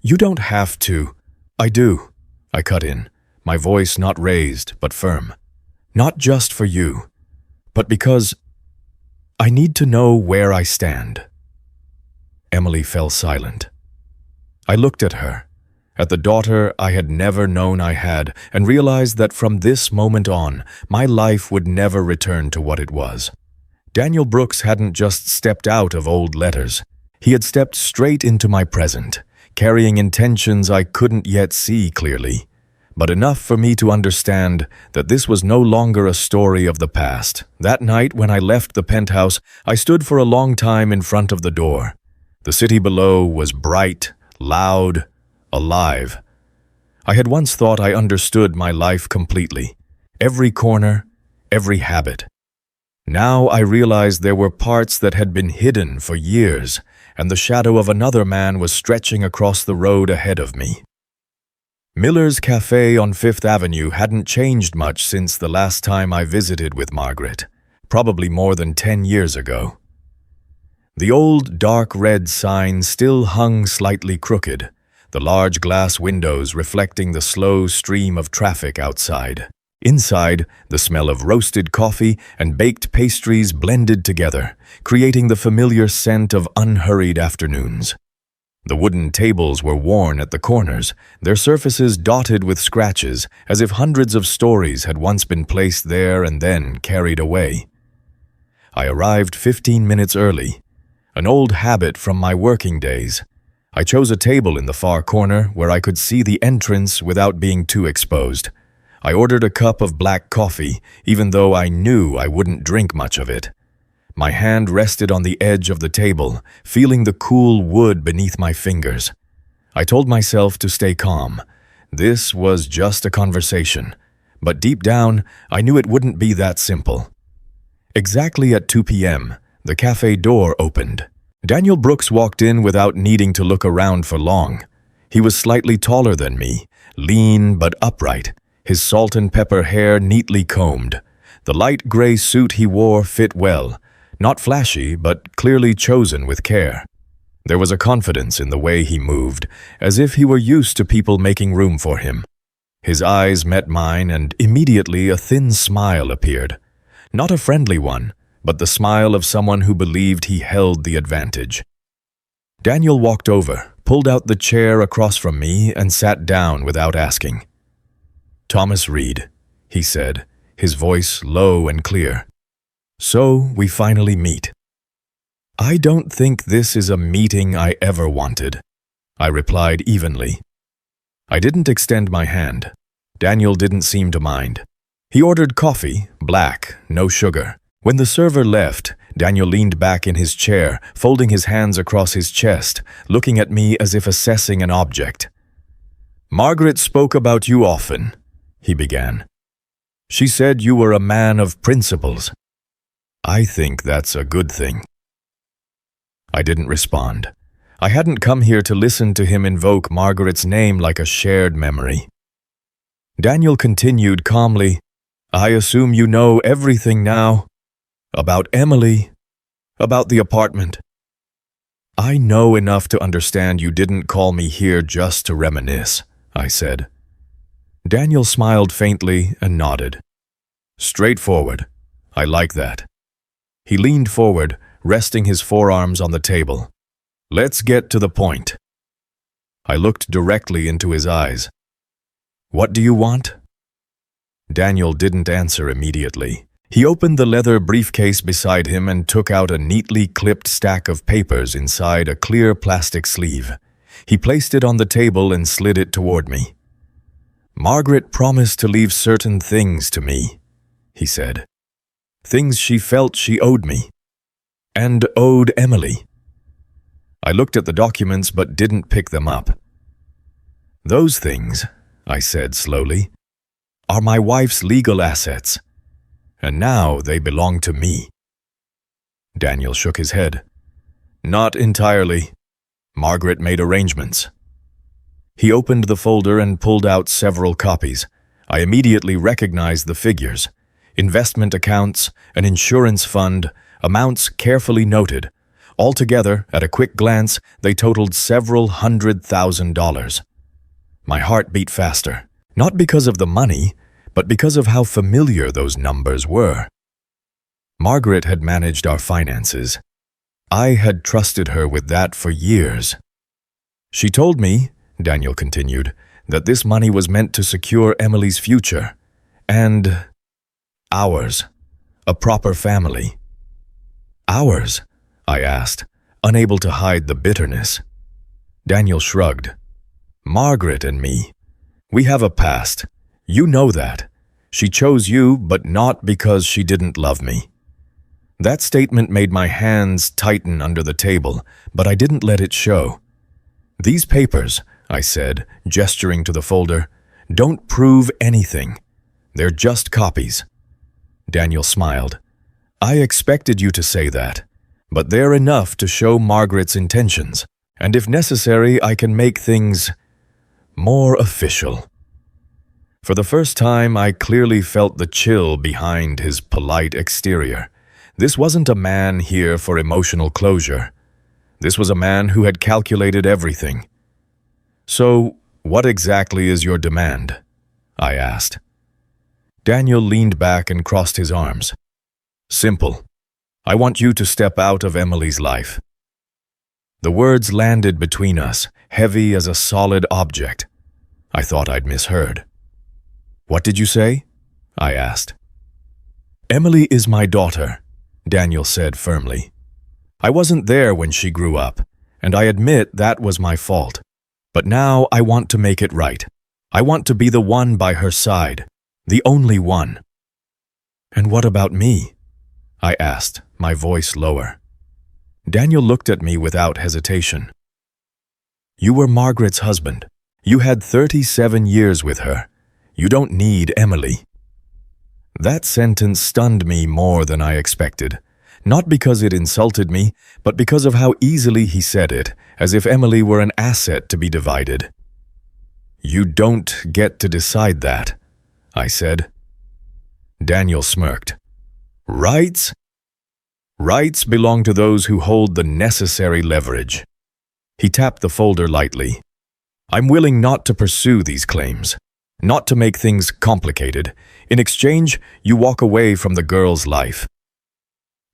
"You don't have to." "I do," I cut in, my voice not raised but firm. "Not just for you, but because I need to know where I stand." Emily fell silent. I looked at her, at the daughter I had never known I had, and realized that from this moment on, my life would never return to what it was. Daniel Brooks hadn't just stepped out of old letters. He had stepped straight into my present, carrying intentions I couldn't yet see clearly, but enough for me to understand that this was no longer a story of the past. That night when I left the penthouse, I stood for a long time in front of the door. The city below was bright, loud, alive. I had once thought I understood my life completely, every corner, every habit. Now I realized there were parts that had been hidden for years, and the shadow of another man was stretching across the road ahead of me. Miller's Cafe on Fifth Avenue hadn't changed much since the last time I visited with Margaret, probably more than 10 years ago. The old dark red sign still hung slightly crooked, the large glass windows reflecting the slow stream of traffic outside. Inside, the smell of roasted coffee and baked pastries blended together, creating the familiar scent of unhurried afternoons. The wooden tables were worn at the corners, their surfaces dotted with scratches, as if hundreds of stories had once been placed there and then carried away. I arrived 15 minutes early, an old habit from my working days. I chose a table in the far corner where I could see the entrance without being too exposed. I ordered a cup of black coffee, even though I knew I wouldn't drink much of it. My hand rested on the edge of the table, feeling the cool wood beneath my fingers. I told myself to stay calm. This was just a conversation, but deep down, I knew it wouldn't be that simple. Exactly at 2 p.m., the cafe door opened. Daniel Brooks walked in without needing to look around for long. He was slightly taller than me, lean but upright, his salt and pepper hair neatly combed. The light gray suit he wore fit well, not flashy, but clearly chosen with care. There was a confidence in the way he moved, as if he were used to people making room for him. His eyes met mine, and immediately a thin smile appeared. Not a friendly one, but the smile of someone who believed he held the advantage. Daniel walked over, pulled out the chair across from me, and sat down without asking. "Thomas Reed," he said, his voice low and clear. "So we finally meet." "I don't think this is a meeting I ever wanted," I replied evenly. I didn't extend my hand. Daniel didn't seem to mind. He ordered coffee, black, no sugar. When the server left, Daniel leaned back in his chair, folding his hands across his chest, looking at me as if assessing an object. "Margaret spoke about you often," he began. "She said you were a man of principles. I think that's a good thing." I didn't respond. I hadn't come here to listen to him invoke Margaret's name like a shared memory. Daniel continued calmly, "I assume you know everything now. About Emily, about the apartment. I know enough to understand you didn't call me here just to reminisce," I said. Daniel smiled faintly and nodded. "Straightforward. I like that." He leaned forward, resting his forearms on the table. "Let's get to the point." I looked directly into his eyes. "What do you want?" Daniel didn't answer immediately. He opened the leather briefcase beside him and took out a neatly clipped stack of papers inside a clear plastic sleeve. He placed it on the table and slid it toward me. "Margaret promised to leave certain things to me," he said. "Things she felt she owed me. And owed Emily." I looked at the documents but didn't pick them up. "Those things," I said slowly, "are my wife's legal assets. And now they belong to me." Daniel shook his head. Not entirely. Margaret made arrangements. He opened the folder and pulled out several copies. I immediately recognized the figures. Investment accounts, an insurance fund, amounts carefully noted. Altogether, at a quick glance, they totaled several $100,000. My heart beat faster, not because of the money, but because of how familiar those numbers were. Margaret had managed our finances. I had trusted her with that for years. She told me, Daniel continued, that this money was meant to secure Emily's future, and ours, a proper family. Ours? I asked, unable to hide the bitterness. Daniel shrugged. Margaret and me. We have a past. You know that. She chose you, but not because she didn't love me. That statement made my hands tighten under the table, but I didn't let it show. These papers, I said, gesturing to the folder, don't prove anything. They're just copies. Daniel smiled. I expected you to say that, but they're enough to show Margaret's intentions, and if necessary, I can make things more official. For the first time, I clearly felt the chill behind his polite exterior. This wasn't a man here for emotional closure. This was a man who had calculated everything. So, what exactly is your demand? I asked. Daniel leaned back and crossed his arms. Simple. I want you to step out of Emily's life. The words landed between us, heavy as a solid object. I thought I'd misheard. What did you say? I asked. Emily is my daughter, Daniel said firmly. I wasn't there when she grew up, and I admit that was my fault. But now I want to make it right. I want to be the one by her side, the only one. And what about me? I asked, my voice lower. Daniel looked at me without hesitation. You were Margaret's husband. You had 37 years with her. You don't need Emily. That sentence stunned me more than I expected, not because it insulted me, but because of how easily he said it, as if Emily were an asset to be divided. You don't get to decide that, I said. Daniel smirked. Rights? Rights belong to those who hold the necessary leverage. He tapped the folder lightly. I'm willing not to pursue these claims, not to make things complicated. In exchange, you walk away from the girl's life.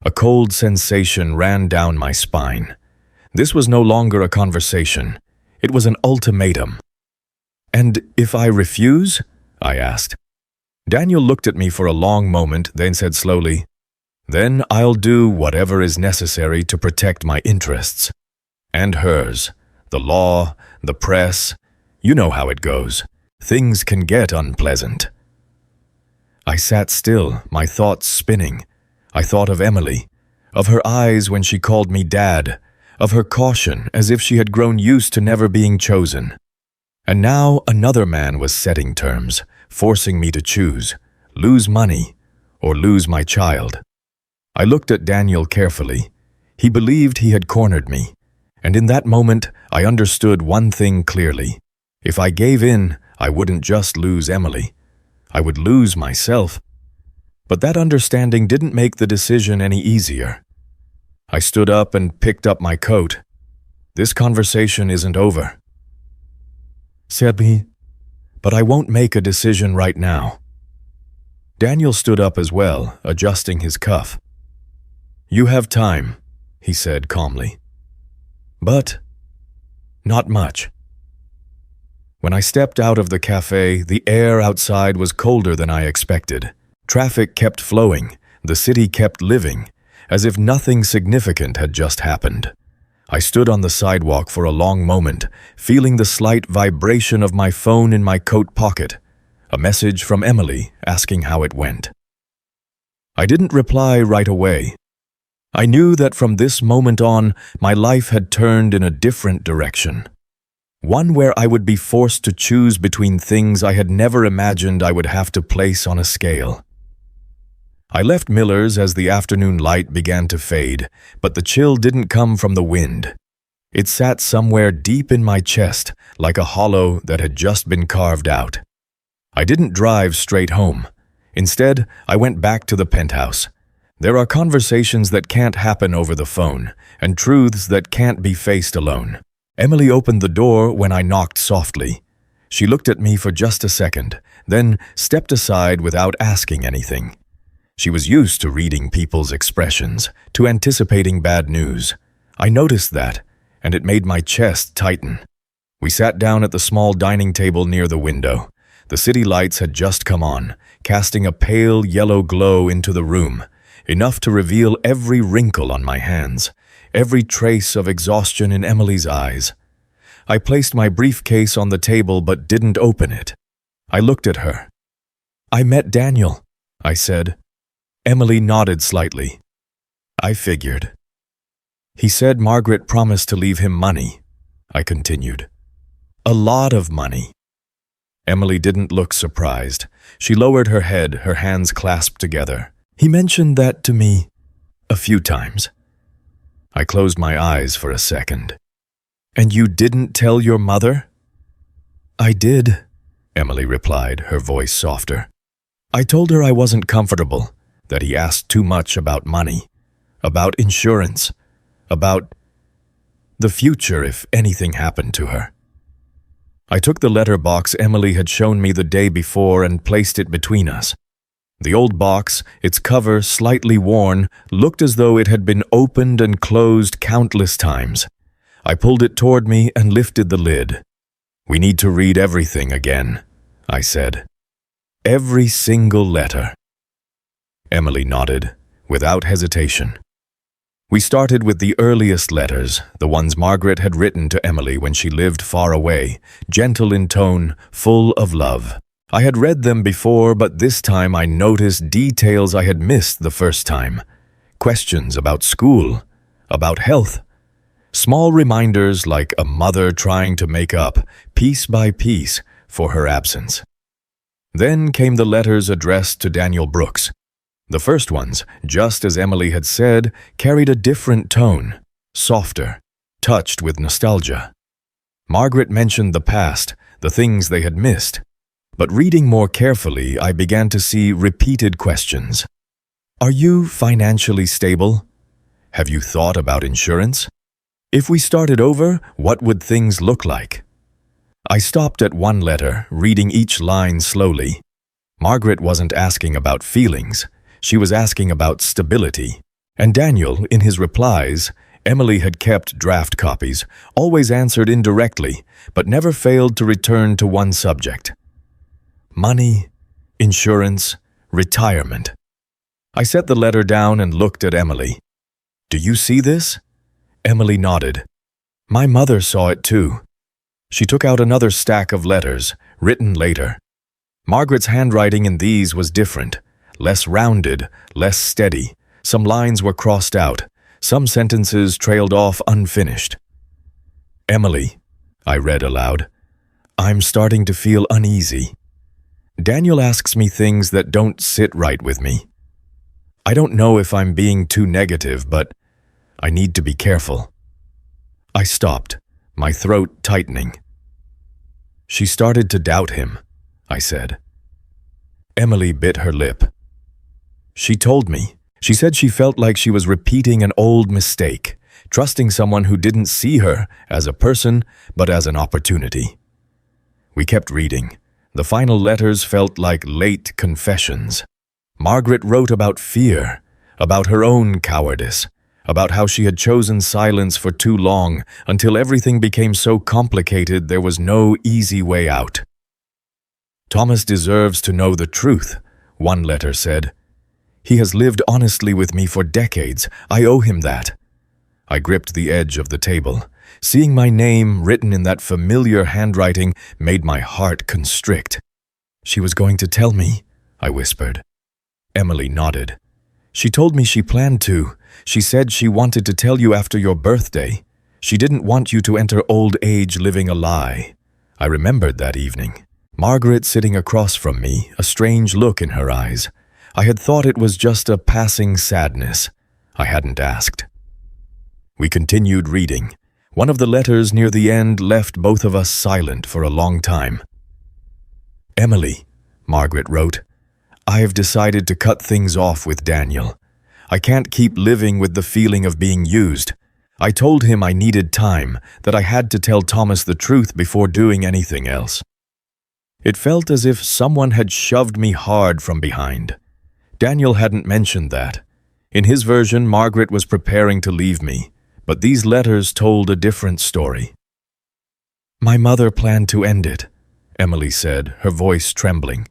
A cold sensation ran down my spine. This was no longer a conversation. It was an ultimatum. And if I refuse? I asked. Daniel looked at me for a long moment, then said slowly, Then I'll do whatever is necessary to protect my interests. And hers. The law, the press. You know how it goes. Things can get unpleasant. I sat still, my thoughts spinning. I thought of Emily, of her eyes when she called me Dad, of her caution as if she had grown used to never being chosen. And now another man was setting terms, forcing me to choose, lose money or lose my child. I looked at Daniel carefully. He believed he had cornered me, and in that moment I understood one thing clearly. If I gave in, I wouldn't just lose Emily. I would lose myself. But that understanding didn't make the decision any easier. I stood up and picked up my coat. This conversation isn't over. Serbi, but I won't make a decision right now. Daniel stood up as well, adjusting his cuff. You have time, he said calmly. But not much. When I stepped out of the cafe, the air outside was colder than I expected. Traffic kept flowing, the city kept living, as if nothing significant had just happened. I stood on the sidewalk for a long moment, feeling the slight vibration of my phone in my coat pocket, a message from Emily asking how it went. I didn't reply right away. I knew that from this moment on, my life had turned in a different direction. One where I would be forced to choose between things I had never imagined I would have to place on a scale. I left Miller's as the afternoon light began to fade, but the chill didn't come from the wind. It sat somewhere deep in my chest, like a hollow that had just been carved out. I didn't drive straight home. Instead, I went back to the penthouse. There are conversations that can't happen over the phone, and truths that can't be faced alone. Emily opened the door when I knocked softly. She looked at me for just a second, then stepped aside without asking anything. She was used to reading people's expressions, to anticipating bad news. I noticed that, and it made my chest tighten. We sat down at the small dining table near the window. The city lights had just come on, casting a pale yellow glow into the room, enough to reveal every wrinkle on my hands, every trace of exhaustion in Emily's eyes. I placed my briefcase on the table but didn't open it. I looked at her. "I met Daniel," I said. Emily nodded slightly. "I figured." "He said Margaret promised to leave him money," I continued. "A lot of money." Emily didn't look surprised. She lowered her head, her hands clasped together. "He mentioned that to me a few times." I closed my eyes for a second. "And you didn't tell your mother?" "I did," Emily replied, her voice softer. "I told her I wasn't comfortable, that he asked too much about money, about insurance, about the future if anything happened to her." I took the letter box Emily had shown me the day before and placed it between us. The old box, its cover slightly worn, looked as though it had been opened and closed countless times. I pulled it toward me and lifted the lid. "We need to read everything again," I said. "Every single letter." Emily nodded, without hesitation. We started with the earliest letters, the ones Margaret had written to Emily when she lived far away, gentle in tone, full of love. I had read them before, but this time I noticed details I had missed the first time. Questions about school, about health. Small reminders like a mother trying to make up, piece by piece, for her absence. Then came the letters addressed to Daniel Brooks. The first ones, just as Emily had said, carried a different tone, softer, touched with nostalgia. Margaret mentioned the past, the things they had missed. But reading more carefully, I began to see repeated questions. "Are you financially stable? Have you thought about insurance? If we started over, what would things look like?" I stopped at one letter, reading each line slowly. Margaret wasn't asking about feelings. She was asking about stability. And Daniel, in his replies, Emily had kept draft copies, always answered indirectly, but never failed to return to one subject. Money, insurance, retirement. I set the letter down and looked at Emily. "Do you see this?" Emily nodded. "My mother saw it too." She took out another stack of letters, written later. Margaret's handwriting in these was different. Less rounded, less steady. Some lines were crossed out. Some sentences trailed off unfinished. "Emily," I read aloud, "I'm starting to feel uneasy. Daniel asks me things that don't sit right with me. I don't know if I'm being too negative, but I need to be careful." I stopped, my throat tightening. "She started to doubt him," I said. Emily bit her lip. "She told me. She said she felt like she was repeating an old mistake, trusting someone who didn't see her as a person, but as an opportunity." We kept reading. The final letters felt like late confessions. Margaret wrote about fear, about her own cowardice, about how she had chosen silence for too long until everything became so complicated there was no easy way out. "Thomas deserves to know the truth," one letter said. "He has lived honestly with me for decades. I owe him that." I gripped the edge of the table. Seeing my name written in that familiar handwriting made my heart constrict. "She was going to tell me," I whispered. Emily nodded. "She told me she planned to. She said she wanted to tell you after your birthday. She didn't want you to enter old age living a lie." I remembered that evening. Margaret sitting across from me, a strange look in her eyes. I had thought it was just a passing sadness. I hadn't asked. We continued reading. One of the letters near the end left both of us silent for a long time. "Emily," Margaret wrote, "I have decided to cut things off with Daniel. I can't keep living with the feeling of being used. I told him I needed time, that I had to tell Thomas the truth before doing anything else." It felt as if someone had shoved me hard from behind. Daniel hadn't mentioned that. In his version, Margaret was preparing to leave me, but these letters told a different story. "My mother planned to end it," Emily said, her voice trembling.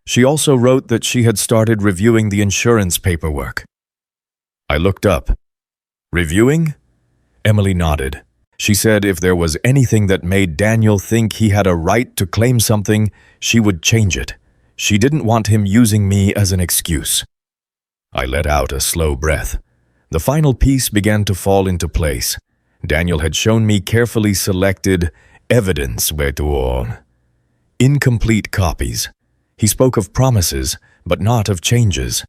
She also wrote that she had started reviewing the insurance paperwork. I looked up. "Reviewing?" Emily nodded. She said if there was anything that made Daniel think he had a right to claim something, she would change it. She didn't want him using me as an excuse. I let out a slow breath. The final piece began to fall into place. Daniel had shown me carefully selected evidence, betrayal. Incomplete copies. He spoke of promises, but not of changes.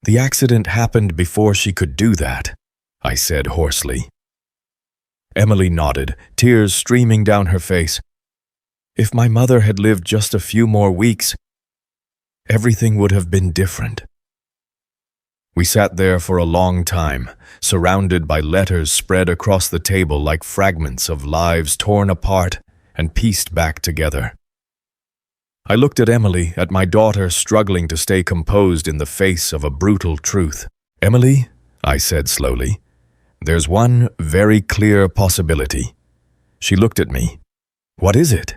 "The accident happened before she could do that," I said hoarsely. Emily nodded, tears streaming down her face. "If my mother had lived just a few more weeks, everything would have been different." We sat there for a long time, surrounded by letters spread across the table like fragments of lives torn apart and pieced back together. I looked at Emily, at my daughter struggling to stay composed in the face of a brutal truth. "Emily," I said slowly, "there's one very clear possibility." She looked at me. "What is it?"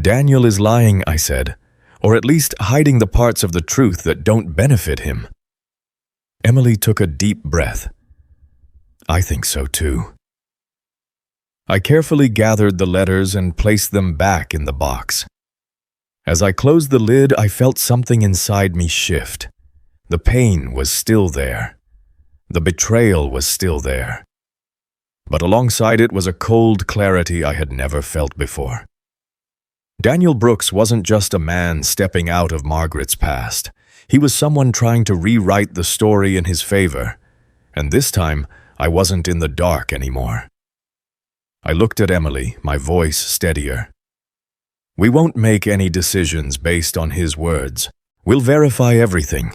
"Daniel is lying," I said, "or at least hiding the parts of the truth that don't benefit him." Emily took a deep breath. "I think so too." I carefully gathered the letters and placed them back in the box. As I closed the lid, I felt something inside me shift. The pain was still there. The betrayal was still there. But alongside it was a cold clarity I had never felt before. Daniel Brooks wasn't just a man stepping out of Margaret's past. He was someone trying to rewrite the story in his favor. And this time, I wasn't in the dark anymore. I looked at Emily, my voice steadier. "We won't make any decisions based on his words. We'll verify everything."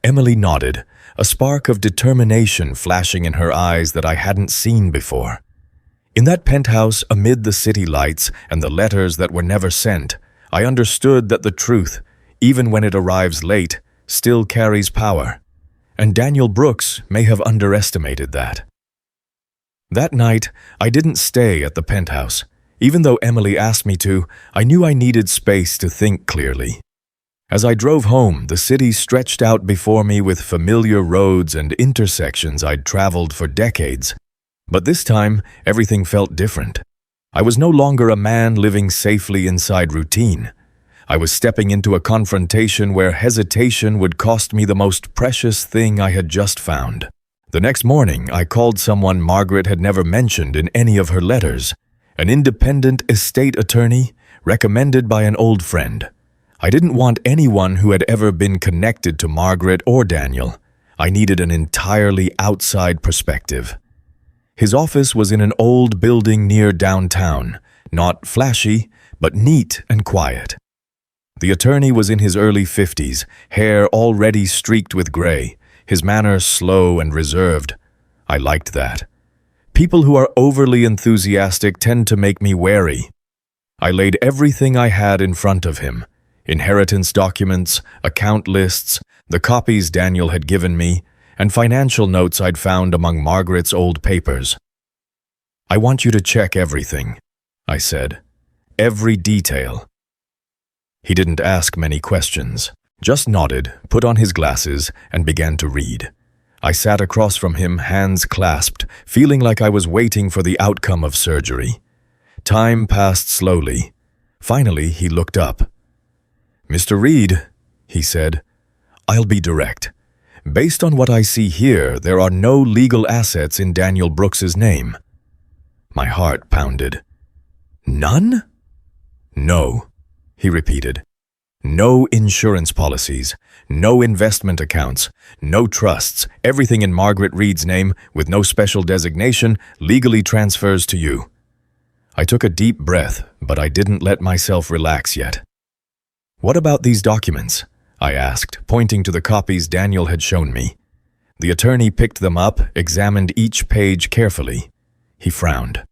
Emily nodded, a spark of determination flashing in her eyes that I hadn't seen before. In that penthouse, amid the city lights and the letters that were never sent, I understood that the truth, even when it arrives late, still carries power. And Daniel Brooks may have underestimated that. That night, I didn't stay at the penthouse. Even though Emily asked me to, I knew I needed space to think clearly. As I drove home, the city stretched out before me with familiar roads and intersections I'd traveled for decades. But this time, everything felt different. I was no longer a man living safely inside routine. I was stepping into a confrontation where hesitation would cost me the most precious thing I had just found. The next morning, I called someone Margaret had never mentioned in any of her letters. An independent estate attorney recommended by an old friend. I didn't want anyone who had ever been connected to Margaret or Daniel. I needed an entirely outside perspective. His office was in an old building near downtown, not flashy, but neat and quiet. The attorney was in his early 50s, hair already streaked with gray, his manner slow and reserved. I liked that. People who are overly enthusiastic tend to make me wary. I laid everything I had in front of him. Inheritance documents, account lists, the copies Daniel had given me, and financial notes I'd found among Margaret's old papers. "I want you to check everything," I said. "Every detail." He didn't ask many questions, just nodded, put on his glasses, and began to read. I sat across from him, hands clasped, feeling like I was waiting for the outcome of surgery. Time passed slowly. Finally, he looked up. "Mr. Reed," he said, "I'll be direct. Based on what I see here, there are no legal assets in Daniel Brooks's name." My heart pounded. "None?" "No," he repeated. No insurance policies, no investment accounts, no trusts. Everything in Margaret Reed's name, with no special designation, legally transfers to you. I took a deep breath, but I didn't let myself relax yet. What about these documents? I asked, pointing to the copies Daniel had shown me. The attorney picked them up, examined each page carefully. He frowned.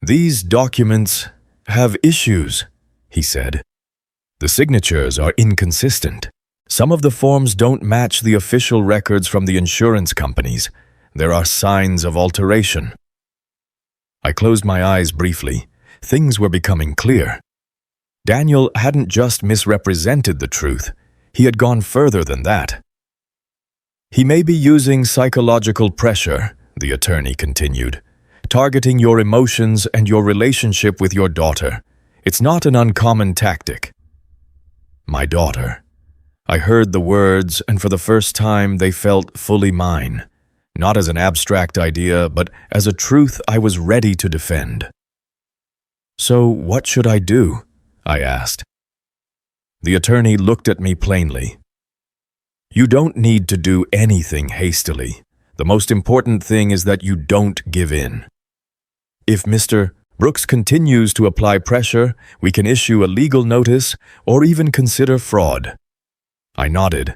These documents have issues, he said. The signatures are inconsistent. Some of the forms don't match the official records from the insurance companies. There are signs of alteration. I closed my eyes briefly. Things were becoming clear. Daniel hadn't just misrepresented the truth. He had gone further than that. He may be using psychological pressure, the attorney continued, targeting your emotions and your relationship with your daughter. It's not an uncommon tactic. My daughter. I heard the words, and for the first time they felt fully mine, not as an abstract idea, but as a truth I was ready to defend. So what should I do? I asked. The attorney looked at me plainly. You don't need to do anything hastily. The most important thing is that you don't give in. If Mr. Brooks continues to apply pressure, we can issue a legal notice or even consider fraud. I nodded.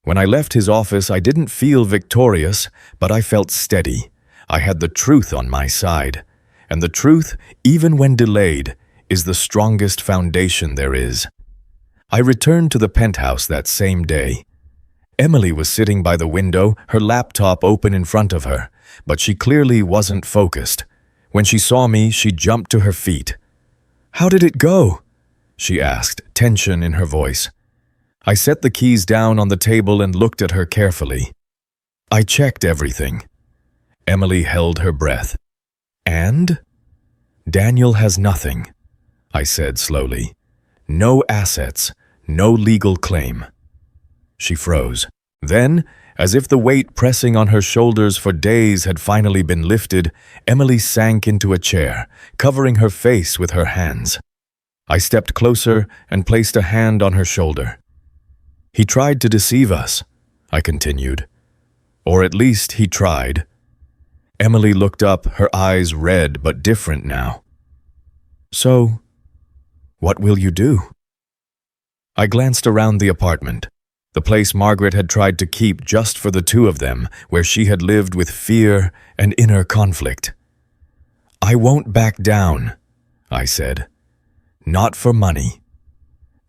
When I left his office, I didn't feel victorious, but I felt steady. I had the truth on my side, and the truth, even when delayed, is the strongest foundation there is. I returned to the penthouse that same day. Emily was sitting by the window, her laptop open in front of her, but she clearly wasn't focused. When she saw me, she jumped to her feet. "How did it go?" she asked, tension in her voice. I set the keys down on the table and looked at her carefully. I checked everything. Emily held her breath. "And?" "Daniel has nothing," I said slowly. "No assets, no legal claim." She froze. Then, as if the weight pressing on her shoulders for days had finally been lifted, Emily sank into a chair, covering her face with her hands. I stepped closer and placed a hand on her shoulder. "He tried to deceive us," I continued. "Or at least he tried." Emily looked up, her eyes red but different now. "So, what will you do?" I glanced around the apartment. The place Margaret had tried to keep just for the two of them, where she had lived with fear and inner conflict. "I won't back down," I said. "Not for money.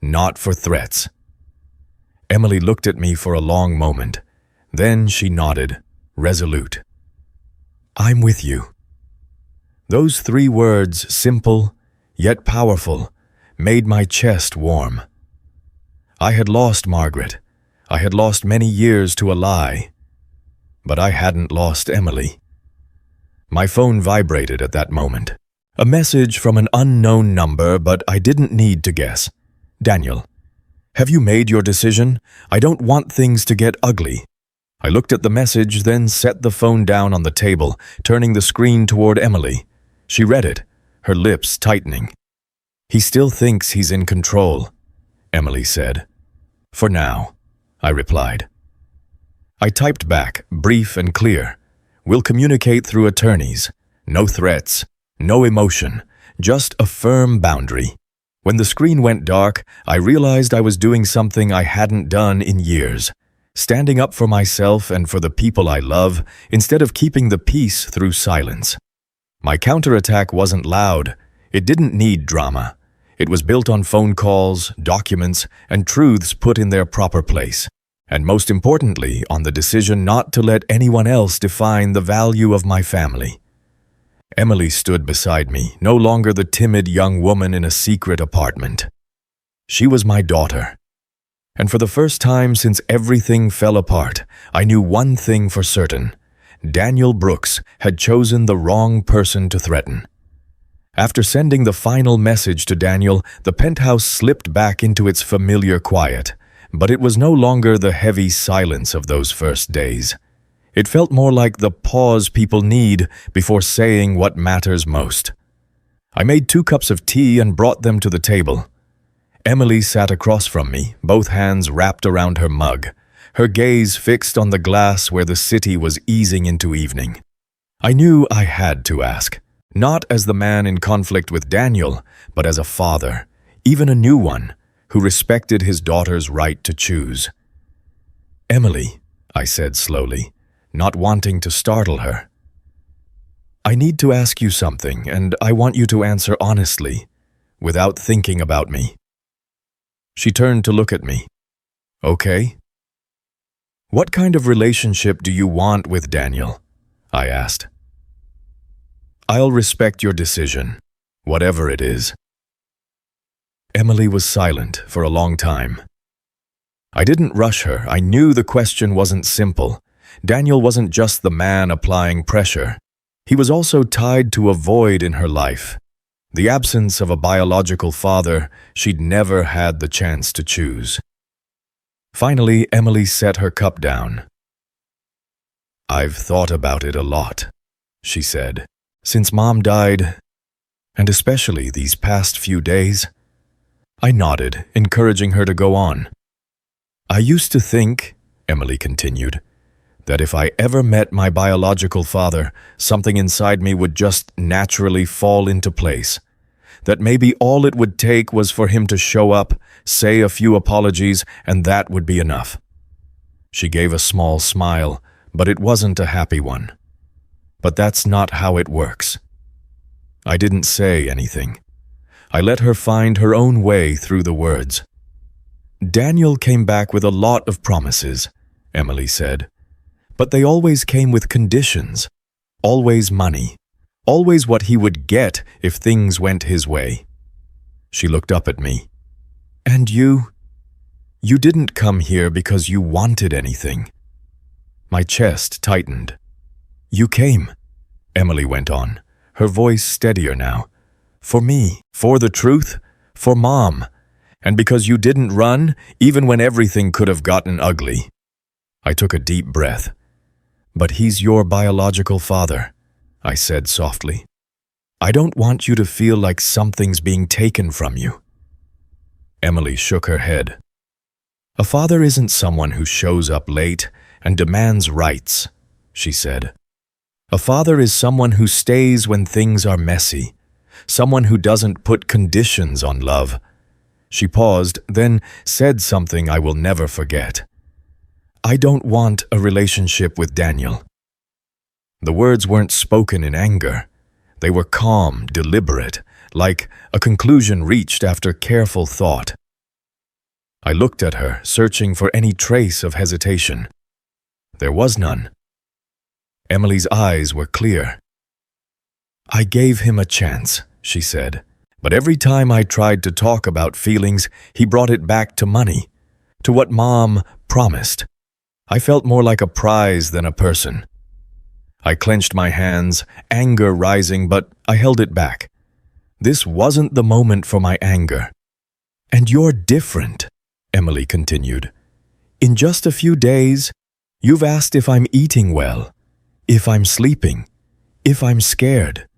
Not for threats." Emily looked at me for a long moment. Then she nodded, resolute. "I'm with you." Those 3 words, simple yet powerful, made my chest warm. I had lost Margaret. I had lost many years to a lie. But I hadn't lost Emily. My phone vibrated at that moment. A message from an unknown number, but I didn't need to guess. "Daniel, have you made your decision? I don't want things to get ugly." I looked at the message, then set the phone down on the table, turning the screen toward Emily. She read it, her lips tightening. "He still thinks he's in control," Emily said. "For now," I replied. I typed back, brief and clear. "We'll communicate through attorneys. No threats, no emotion, just a firm boundary." When the screen went dark, I realized I was doing something I hadn't done in years. Standing up for myself and for the people I love, instead of keeping the peace through silence. My counterattack wasn't loud. It didn't need drama. It was built on phone calls, documents, and truths put in their proper place. And most importantly, on the decision not to let anyone else define the value of my family. Emily stood beside me, no longer the timid young woman in a secret apartment. She was my daughter. And for the first time since everything fell apart, I knew one thing for certain. Daniel Brooks had chosen the wrong person to threaten. After sending the final message to Daniel, the penthouse slipped back into its familiar quiet, but it was no longer the heavy silence of those first days. It felt more like the pause people need before saying what matters most. I made 2 cups of tea and brought them to the table. Emily sat across from me, both hands wrapped around her mug, her gaze fixed on the glass where the city was easing into evening. I knew I had to ask, not as the man in conflict with Daniel, but as a father, even a new one, who respected his daughter's right to choose. "Emily," I said slowly, not wanting to startle her, "I need to ask you something, and I want you to answer honestly, without thinking about me." She turned to look at me. "Okay." "What kind of relationship do you want with Daniel?" I asked. "I'll respect your decision, whatever it is." Emily was silent for a long time. I didn't rush her. I knew the question wasn't simple. Daniel wasn't just the man applying pressure. He was also tied to a void in her life. The absence of a biological father, she'd never had the chance to choose. Finally, Emily set her cup down. "I've thought about it a lot," she said, "since Mom died, and especially these past few days." I nodded, encouraging her to go on. "I used to think," Emily continued, "that if I ever met my biological father, something inside me would just naturally fall into place. That maybe all it would take was for him to show up, say a few apologies, and that would be enough." She gave a small smile, but it wasn't a happy one. "But that's not how it works." I didn't say anything. I let her find her own way through the words. "Daniel came back with a lot of promises," Emily said. "But they always came with conditions. Always money. Always what he would get if things went his way." She looked up at me. "And you didn't come here because you wanted anything." My chest tightened. "You came," Emily went on, her voice steadier now. "For me, for the truth, for Mom. And because you didn't run, even when everything could have gotten ugly." I took a deep breath. "But he's your biological father," I said softly. "I don't want you to feel like something's being taken from you." Emily shook her head. "A father isn't someone who shows up late and demands rights," she said. "A father is someone who stays when things are messy, someone who doesn't put conditions on love." She paused, then said something I will never forget. "I don't want a relationship with Daniel." The words weren't spoken in anger. They were calm, deliberate, like a conclusion reached after careful thought. I looked at her, searching for any trace of hesitation. There was none. Emily's eyes were clear. "I gave him a chance," she said. "But every time I tried to talk about feelings, he brought it back to money, to what Mom promised. I felt more like a prize than a person." I clenched my hands, anger rising, but I held it back. This wasn't the moment for my anger. "And you're different," Emily continued. "In just a few days, you've asked if I'm eating well, if I'm sleeping, if I'm scared.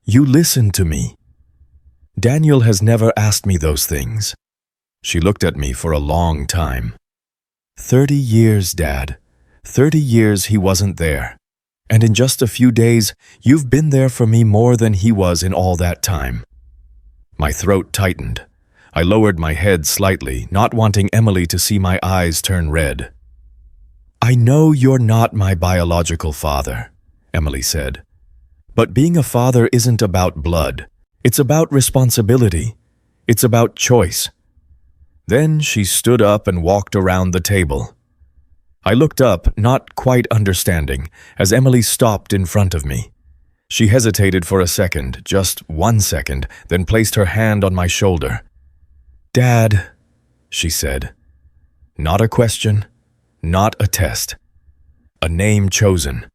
You listen to me. Daniel has never asked me those things." She looked at me for a long time. 30 years, Dad. 30 years he wasn't there. And in just a few days, you've been there for me more than he was in all that time." My throat tightened. I lowered my head slightly, not wanting Emily to see my eyes turn red. "I know you're not my biological father," Emily said. "But being a father isn't about blood. It's about responsibility. It's about choice." Then she stood up and walked around the table. I looked up, not quite understanding, as Emily stopped in front of me. She hesitated for a second, just 1 second, then placed her hand on my shoulder. "Dad," she said. Not a question, not a test. A name chosen.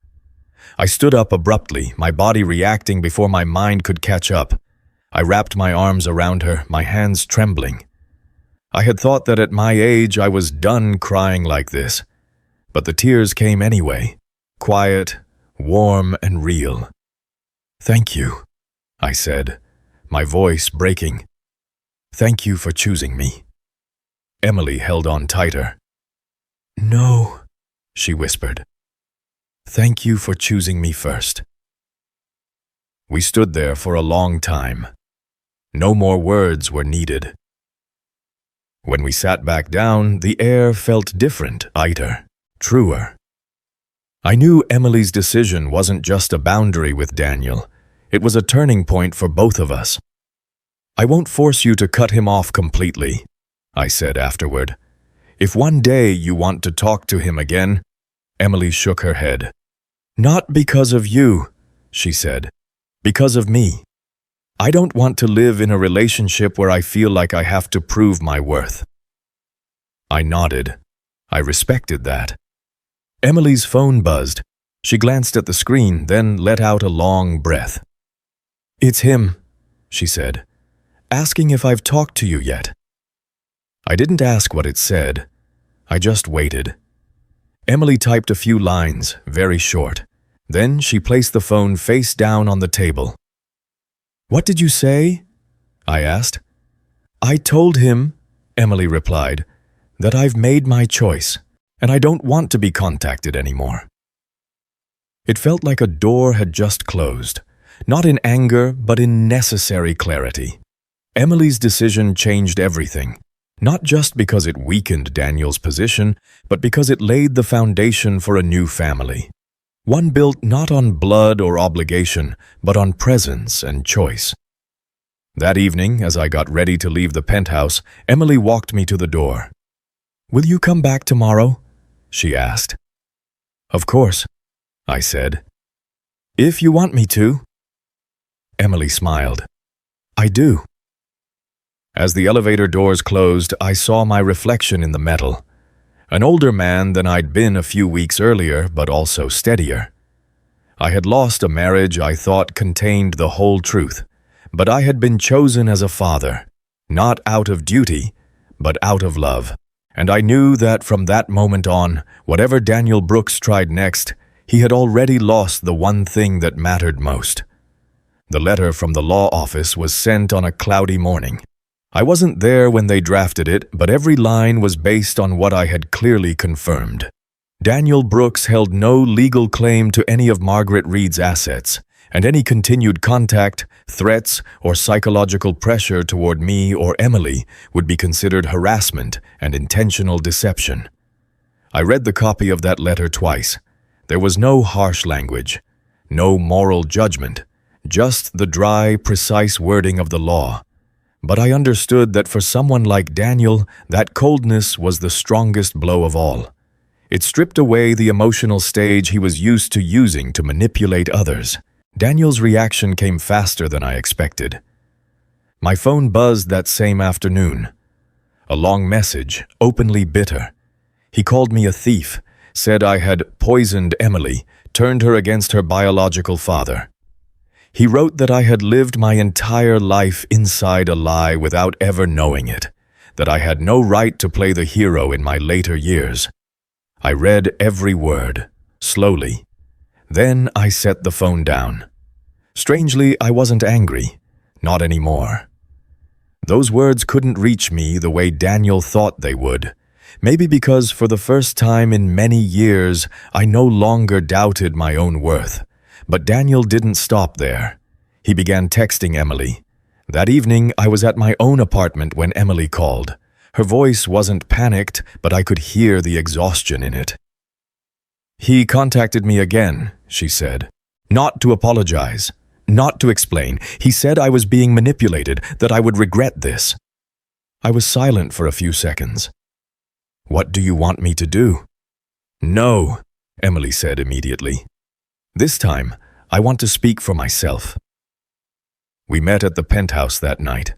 I stood up abruptly, my body reacting before my mind could catch up. I wrapped my arms around her, my hands trembling. I had thought that at my age I was done crying like this. But the tears came anyway, quiet, warm, and real. "Thank you," I said, my voice breaking. Thank you for choosing me." Emily held on tighter. "No," she whispered. "Thank you for choosing me first." We stood there for a long time. No more words were needed. When we sat back down, the air felt different, lighter, truer. I knew Emily's decision wasn't just a boundary with Daniel. It was a turning point for both of us. "I won't force you to cut him off completely," I said afterward. "If one day you want to talk to him again—" Emily shook her head. "Not because of you," she said. "Because of me. I don't want to live in a relationship where I feel like I have to prove my worth." I nodded. I respected that. Emily's phone buzzed. She glanced at the screen, then let out a long breath. "It's him," she said, "asking if I've talked to you yet." I didn't ask what it said. I just waited. Emily typed a few lines, very short. Then she placed the phone face down on the table. "What did you say?" I asked. "I told him," Emily replied, "that I've made my choice, and I don't want to be contacted anymore." It felt like a door had just closed, not in anger, but in necessary clarity. Emily's decision changed everything, not just because it weakened Daniel's position, but because it laid the foundation for a new family. One built not on blood or obligation, but on presence and choice. That evening, as I got ready to leave the penthouse, Emily walked me to the door. "Will you come back tomorrow?" she asked. "Of course," I said. "If you want me to." Emily smiled. "I do." As the elevator doors closed, I saw my reflection in the metal. An older man than I'd been a few weeks earlier, but also steadier. I had lost a marriage I thought contained the whole truth, but I had been chosen as a father, not out of duty, but out of love. And I knew that from that moment on, whatever Daniel Brooks tried next, he had already lost the one thing that mattered most. The letter from the law office was sent on a cloudy morning. I wasn't there when they drafted it, but every line was based on what I had clearly confirmed. Daniel Brooks held no legal claim to any of Margaret Reed's assets, and any continued contact, threats, or psychological pressure toward me or Emily would be considered harassment and intentional deception. I read the copy of that letter twice. There was no harsh language, no moral judgment, just the dry, precise wording of the law. But I understood that for someone like Daniel, that coldness was the strongest blow of all. It stripped away the emotional stage he was used to using to manipulate others. Daniel's reaction came faster than I expected. My phone buzzed that same afternoon. A long message, openly bitter. He called me a thief, said I had poisoned Emily, turned her against her biological father. He wrote that I had lived my entire life inside a lie without ever knowing it, that I had no right to play the hero in my later years. I read every word, slowly. Then I set the phone down. Strangely, I wasn't angry. Not anymore. Those words couldn't reach me the way Daniel thought they would. Maybe because for the first time in many years, I no longer doubted my own worth. But Daniel didn't stop there. He began texting Emily. That evening, I was at my own apartment when Emily called. Her voice wasn't panicked, but I could hear the exhaustion in it. "He contacted me again," she said. "Not to apologize, not to explain. He said I was being manipulated, that I would regret this." I was silent for a few seconds. "What do you want me to do?" "No," Emily said immediately. "This time, I want to speak for myself." We met at the Penthouse that night.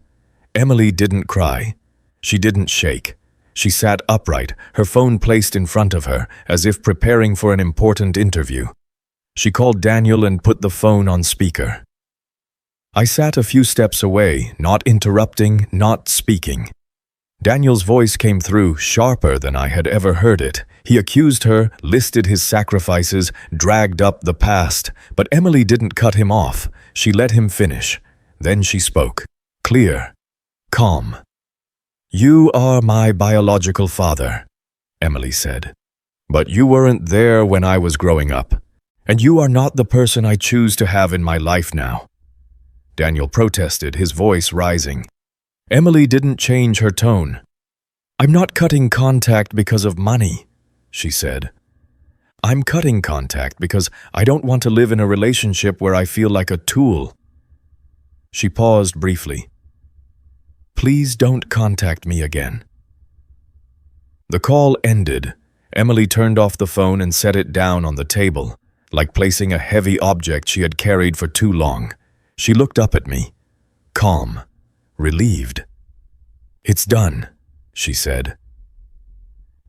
Emily didn't cry. She didn't shake. She sat upright, her phone placed in front of her, as if preparing for an important interview. She called Daniel and put the phone on speaker. I sat a few steps away, not interrupting, not speaking. Daniel's voice came through, sharper than I had ever heard it. He accused her, listed his sacrifices, dragged up the past. But Emily didn't cut him off. She let him finish. Then she spoke. Clear. Calm. You are my biological father, Emily said. But you weren't there when I was growing up, and you are not the person I choose to have in my life now. Daniel protested, his voice rising. Emily didn't change her tone. I'm not cutting contact because of money, she said. I'm cutting contact because I don't want to live in a relationship where I feel like a tool. She paused briefly. Please don't contact me again. The call ended. Emily turned off the phone and set it down on the table, like placing a heavy object she had carried for too long. She looked up at me, calm, relieved. It's done, she said.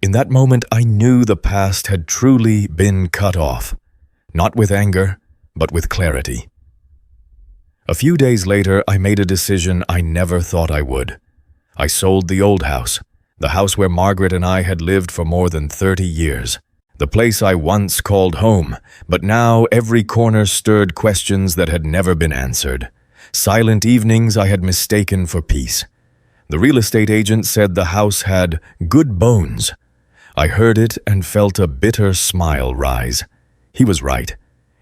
In that moment, I knew the past had truly been cut off, not with anger, but with clarity. A few days later, I made a decision I never thought I would. I sold the old house, the house where Margaret and I had lived for more than 30 years, the place I once called home, but now every corner stirred questions that had never been answered. Silent evenings I had mistaken for peace. The real estate agent said the house had good bones. I heard it and felt a bitter smile rise. He was right.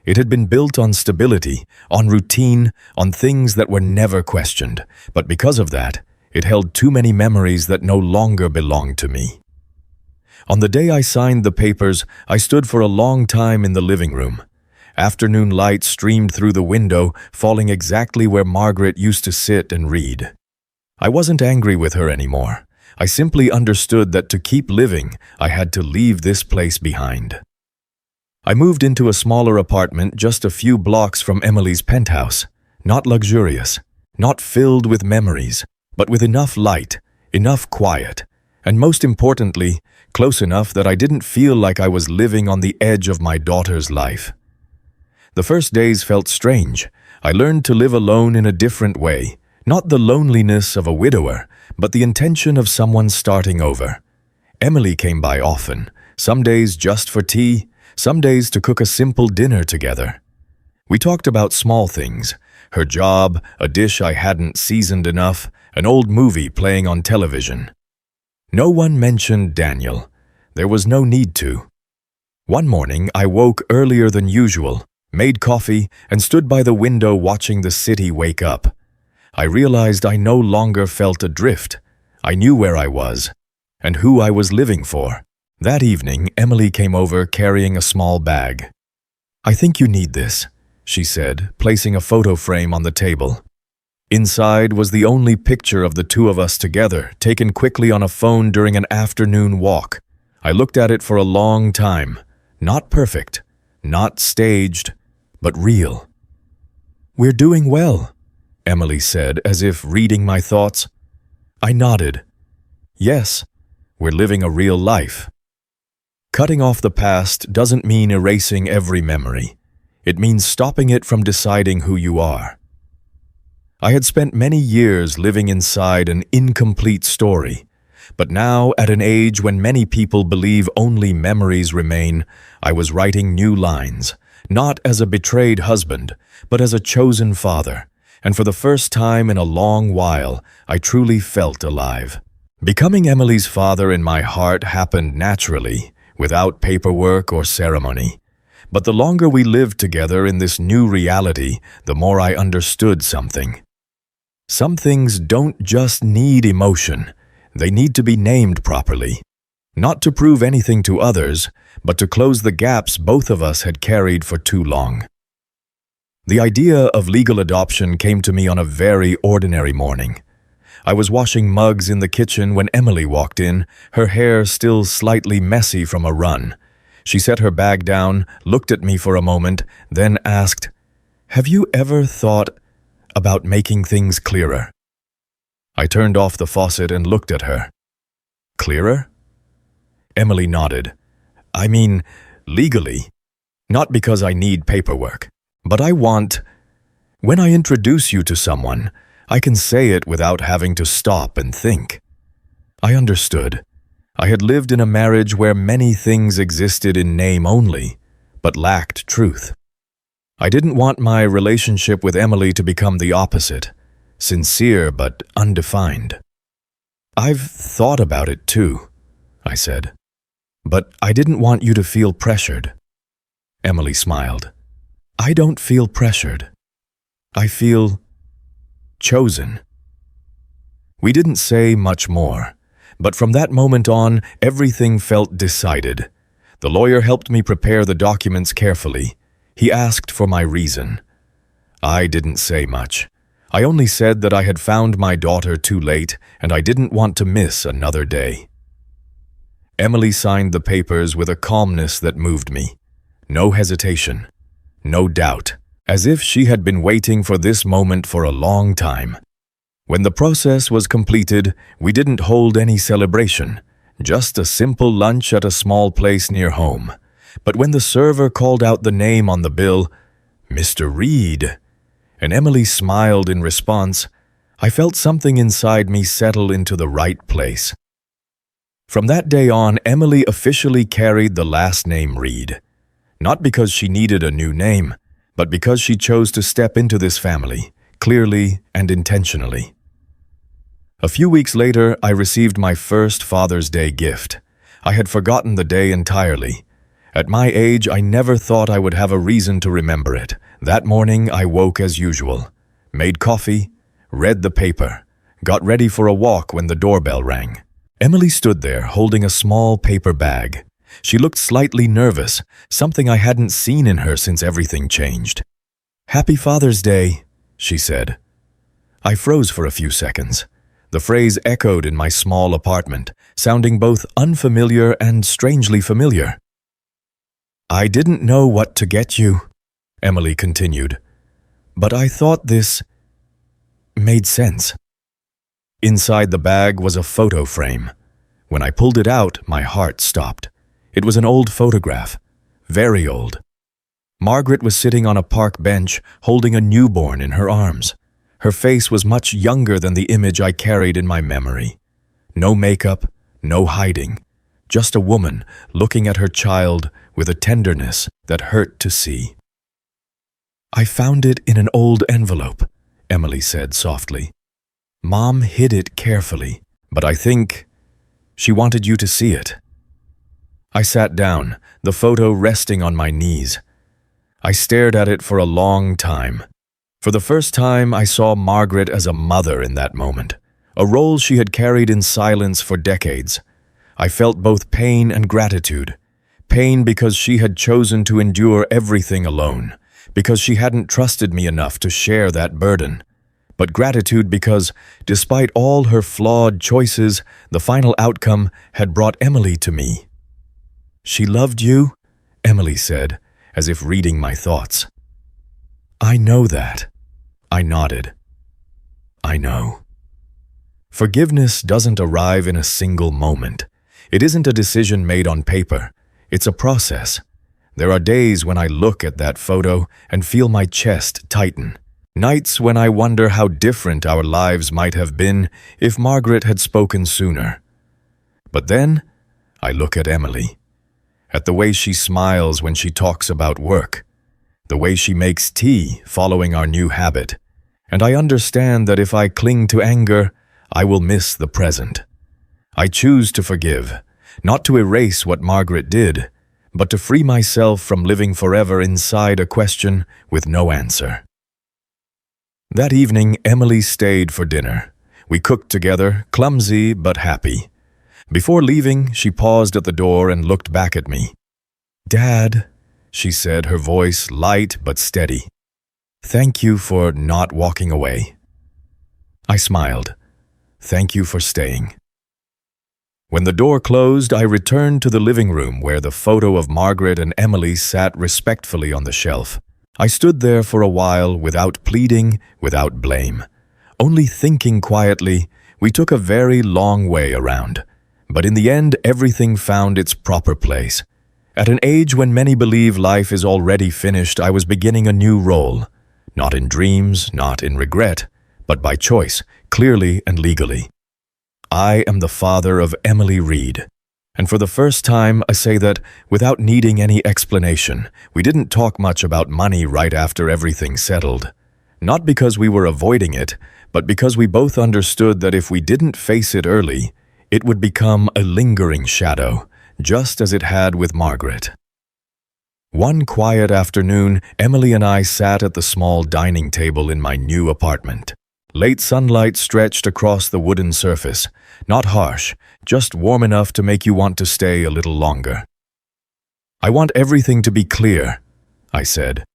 It had been built on stability, on routine, on things that were never questioned, but because of that, it held too many memories that no longer belonged to me. On the day I signed the papers, I stood for a long time in the living room. Afternoon light streamed through the window, falling exactly where Margaret used to sit and read. I wasn't angry with her anymore. I simply understood that to keep living, I had to leave this place behind. I moved into a smaller apartment just a few blocks from Emily's penthouse. Not luxurious, not filled with memories, but with enough light, enough quiet, and most importantly, close enough that I didn't feel like I was living on the edge of my daughter's life. The first days felt strange. I learned to live alone in a different way, not the loneliness of a widower, but the intention of someone starting over. Emily came by often, some days just for tea, some days to cook a simple dinner together. We talked about small things, her job, a dish I hadn't seasoned enough, an old movie playing on television. No one mentioned Daniel. There was no need to. One morning, I woke earlier than usual, made coffee, and stood by the window watching the city wake up. I realized I no longer felt adrift. I knew where I was, and who I was living for. That evening, Emily came over carrying a small bag. I think you need this, she said, placing a photo frame on the table. Inside was the only picture of the two of us together, taken quickly on a phone during an afternoon walk. I looked at it for a long time. Not perfect, not staged, but real. We're doing well, Emily said, as if reading my thoughts. I nodded. Yes, we're living a real life. Cutting off the past doesn't mean erasing every memory. It means stopping it from deciding who you are. I had spent many years living inside an incomplete story, but now, at an age when many people believe only memories remain, I was writing new lines, not as a betrayed husband, but as a chosen father, and for the first time in a long while, I truly felt alive. Becoming Emily's father in my heart happened naturally, without paperwork or ceremony. But the longer we lived together in this new reality, the more I understood something. Some things don't just need emotion, they need to be named properly. Not to prove anything to others, but to close the gaps both of us had carried for too long. The idea of legal adoption came to me on a very ordinary morning. I was washing mugs in the kitchen when Emily walked in, her hair still slightly messy from a run. She set her bag down, looked at me for a moment, then asked, "Have you ever thought about making things clearer?" I turned off the faucet and looked at her. Clearer? Emily nodded. I mean, legally. Not because I need paperwork. But I want... When I introduce you to someone, I can say it without having to stop and think. I understood. I had lived in a marriage where many things existed in name only, but lacked truth. I didn't want my relationship with Emily to become the opposite, sincere but undefined. "I've thought about it too," I said. "But I didn't want you to feel pressured." Emily smiled. "I don't feel pressured. I feel chosen." We didn't say much more, but from that moment on, everything felt decided. The lawyer helped me prepare the documents carefully. He asked for my reason. I didn't say much. I only said that I had found my daughter too late and I didn't want to miss another day. Emily signed the papers with a calmness that moved me. No hesitation, no doubt, as if she had been waiting for this moment for a long time. When the process was completed, we didn't hold any celebration, just a simple lunch at a small place near home. But when the server called out the name on the bill, "Mr. Reed," and Emily smiled in response, I felt something inside me settle into the right place. From that day on, Emily officially carried the last name Reed. Not because she needed a new name, but because she chose to step into this family, clearly and intentionally. A few weeks later, I received my first Father's Day gift. I had forgotten the day entirely. At my age, I never thought I would have a reason to remember it. That morning, I woke as usual, made coffee, read the paper, got ready for a walk when the doorbell rang. Emily stood there holding a small paper bag. She looked slightly nervous, something I hadn't seen in her since everything changed. "Happy Father's Day," she said. I froze for a few seconds. The phrase echoed in my small apartment, sounding both unfamiliar and strangely familiar. "I didn't know what to get you," Emily continued, "but I thought this made sense." Inside the bag was a photo frame. When I pulled it out, my heart stopped. It was an old photograph, very old. Margaret was sitting on a park bench, holding a newborn in her arms. Her face was much younger than the image I carried in my memory. No makeup, no hiding. Just a woman looking at her child with a tenderness that hurt to see. "I found it in an old envelope," Emily said softly. "Mom hid it carefully, but I think she wanted you to see it." I sat down, the photo resting on my knees. I stared at it for a long time. For the first time, I saw Margaret as a mother in that moment, a role she had carried in silence for decades. I felt both pain and gratitude. Pain because she had chosen to endure everything alone, because she hadn't trusted me enough to share that burden. But gratitude because, despite all her flawed choices, the final outcome had brought Emily to me. "She loved you," Emily said, as if reading my thoughts. "I know that." I nodded. "I know." Forgiveness doesn't arrive in a single moment. It isn't a decision made on paper. It's a process. There are days when I look at that photo and feel my chest tighten. Nights when I wonder how different our lives might have been if Margaret had spoken sooner. But then, I look at Emily. At the way she smiles when she talks about work. The way she makes tea following our new habit. And I understand that if I cling to anger, I will miss the present. I choose to forgive, not to erase what Margaret did, but to free myself from living forever inside a question with no answer. That evening, Emily stayed for dinner. We cooked together, clumsy but happy. Before leaving, she paused at the door and looked back at me. "Dad," she said, her voice light but steady. "Thank you for not walking away." I smiled. "Thank you for staying." When the door closed, I returned to the living room where the photo of Margaret and Emily sat respectfully on the shelf. I stood there for a while without pleading, without blame. Only thinking quietly, we took a very long way around. But in the end, everything found its proper place. At an age when many believe life is already finished, I was beginning a new role. Not in dreams, not in regret, but by choice, clearly and legally. I am the father of Emily Reed. And for the first time, I say that without needing any explanation. We didn't talk much about money right after everything settled. Not because we were avoiding it, but because we both understood that if we didn't face it early, it would become a lingering shadow, just as it had with Margaret. One quiet afternoon, Emily and I sat at the small dining table in my new apartment. Late sunlight stretched across the wooden surface, not harsh, just warm enough to make you want to stay a little longer. "I want everything to be clear," I said.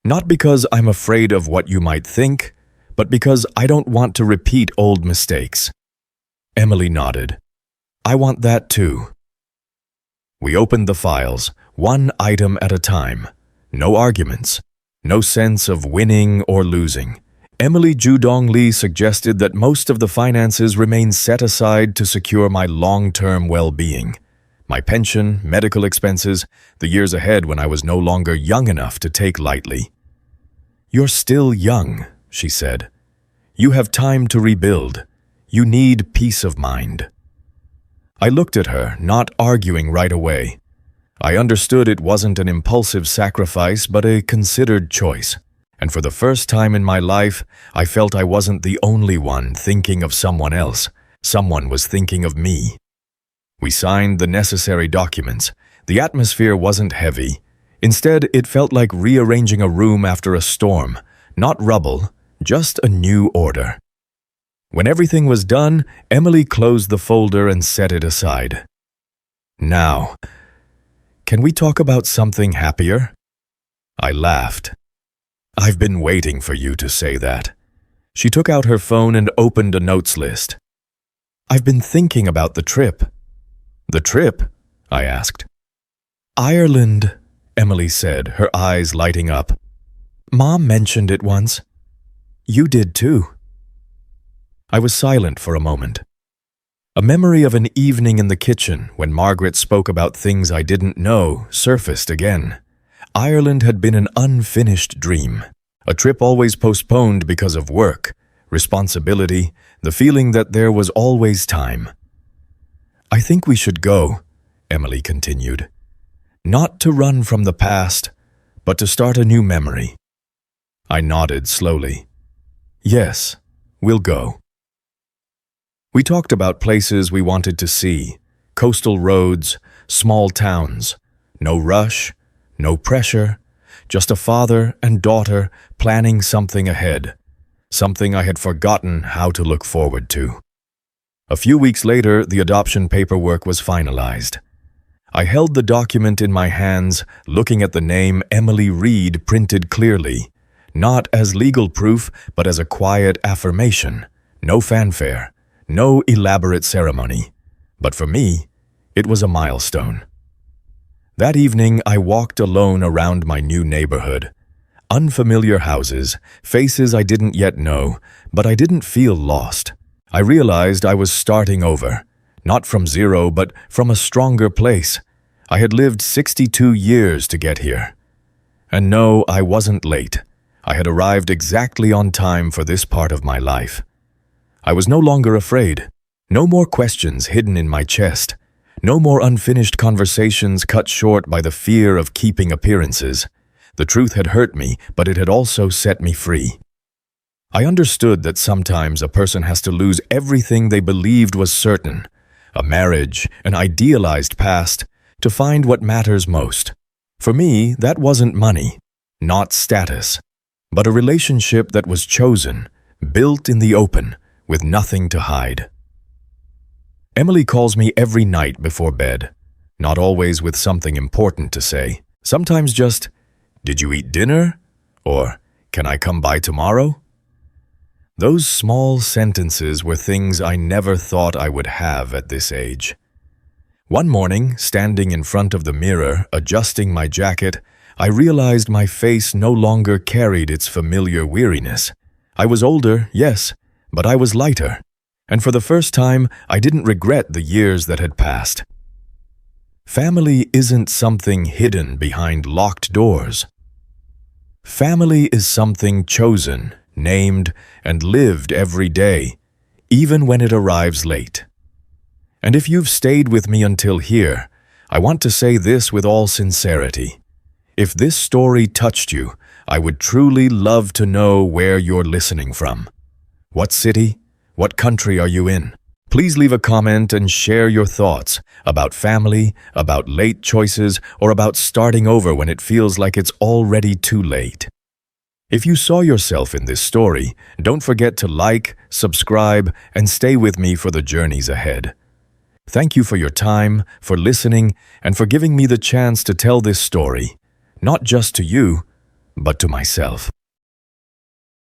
"Not because I'm afraid of what you might think, but because I don't want to repeat old mistakes." Emily nodded. "I want that too." We opened the files, one item at a time. No arguments, no sense of winning or losing. Emily Judong Lee suggested that most of the finances remain set aside to secure my long-term well-being. My pension, medical expenses, the years ahead when I was no longer young enough to take lightly. "You're still young," she said. "You have time to rebuild. You need peace of mind." I looked at her, not arguing right away. I understood it wasn't an impulsive sacrifice, but a considered choice. And for the first time in my life, I felt I wasn't the only one thinking of someone else. Someone was thinking of me. We signed the necessary documents. The atmosphere wasn't heavy. Instead, it felt like rearranging a room after a storm. Not rubble, just a new order. When everything was done, Emily closed the folder and set it aside. "Now, can we talk about something happier?" I laughed. "I've been waiting for you to say that." She took out her phone and opened a notes list. "I've been thinking about the trip." "The trip?" I asked. "Ireland," Emily said, her eyes lighting up. "Mom mentioned it once. You did too." I was silent for a moment. A memory of an evening in the kitchen when Margaret spoke about things I didn't know surfaced again. Ireland had been an unfinished dream, a trip always postponed because of work, responsibility, the feeling that there was always time. "I think we should go," Emily continued. "Not to run from the past, but to start a new memory." I nodded slowly. "Yes, we'll go." We talked about places we wanted to see, coastal roads, small towns. No rush, no pressure, just a father and daughter planning something ahead, something I had forgotten how to look forward to. A few weeks later, the adoption paperwork was finalized. I held the document in my hands, looking at the name Emily Reed printed clearly, not as legal proof, but as a quiet affirmation. No fanfare, no elaborate ceremony. But for me, it was a milestone. That evening, I walked alone around my new neighborhood. Unfamiliar houses, faces I didn't yet know, but I didn't feel lost. I realized I was starting over, not from zero, but from a stronger place. I had lived 62 years to get here. And no, I wasn't late. I had arrived exactly on time for this part of my life. I was no longer afraid. No more questions hidden in my chest. No more unfinished conversations cut short by the fear of keeping appearances. The truth had hurt me, but it had also set me free. I understood that sometimes a person has to lose everything they believed was certain, a marriage, an idealized past, to find what matters most. For me, that wasn't money, not status, but a relationship that was chosen, built in the open, with nothing to hide. Emily calls me every night before bed, not always with something important to say. Sometimes just, "Did you eat dinner?" or "Can I come by tomorrow?" Those small sentences were things I never thought I would have at this age. One morning, standing in front of the mirror, adjusting my jacket, I realized my face no longer carried its familiar weariness. I was older, yes, but I was lighter. And for the first time, I didn't regret the years that had passed. Family isn't something hidden behind locked doors. Family is something chosen, named, and lived every day, even when it arrives late. And if you've stayed with me until here, I want to say this with all sincerity. If this story touched you, I would truly love to know where you're listening from. What city? What country are you in? Please leave a comment and share your thoughts about family, about late choices, or about starting over when it feels like it's already too late. If you saw yourself in this story, don't forget to like, subscribe, and stay with me for the journeys ahead. Thank you for your time, for listening, and for giving me the chance to tell this story, not just to you, but to myself.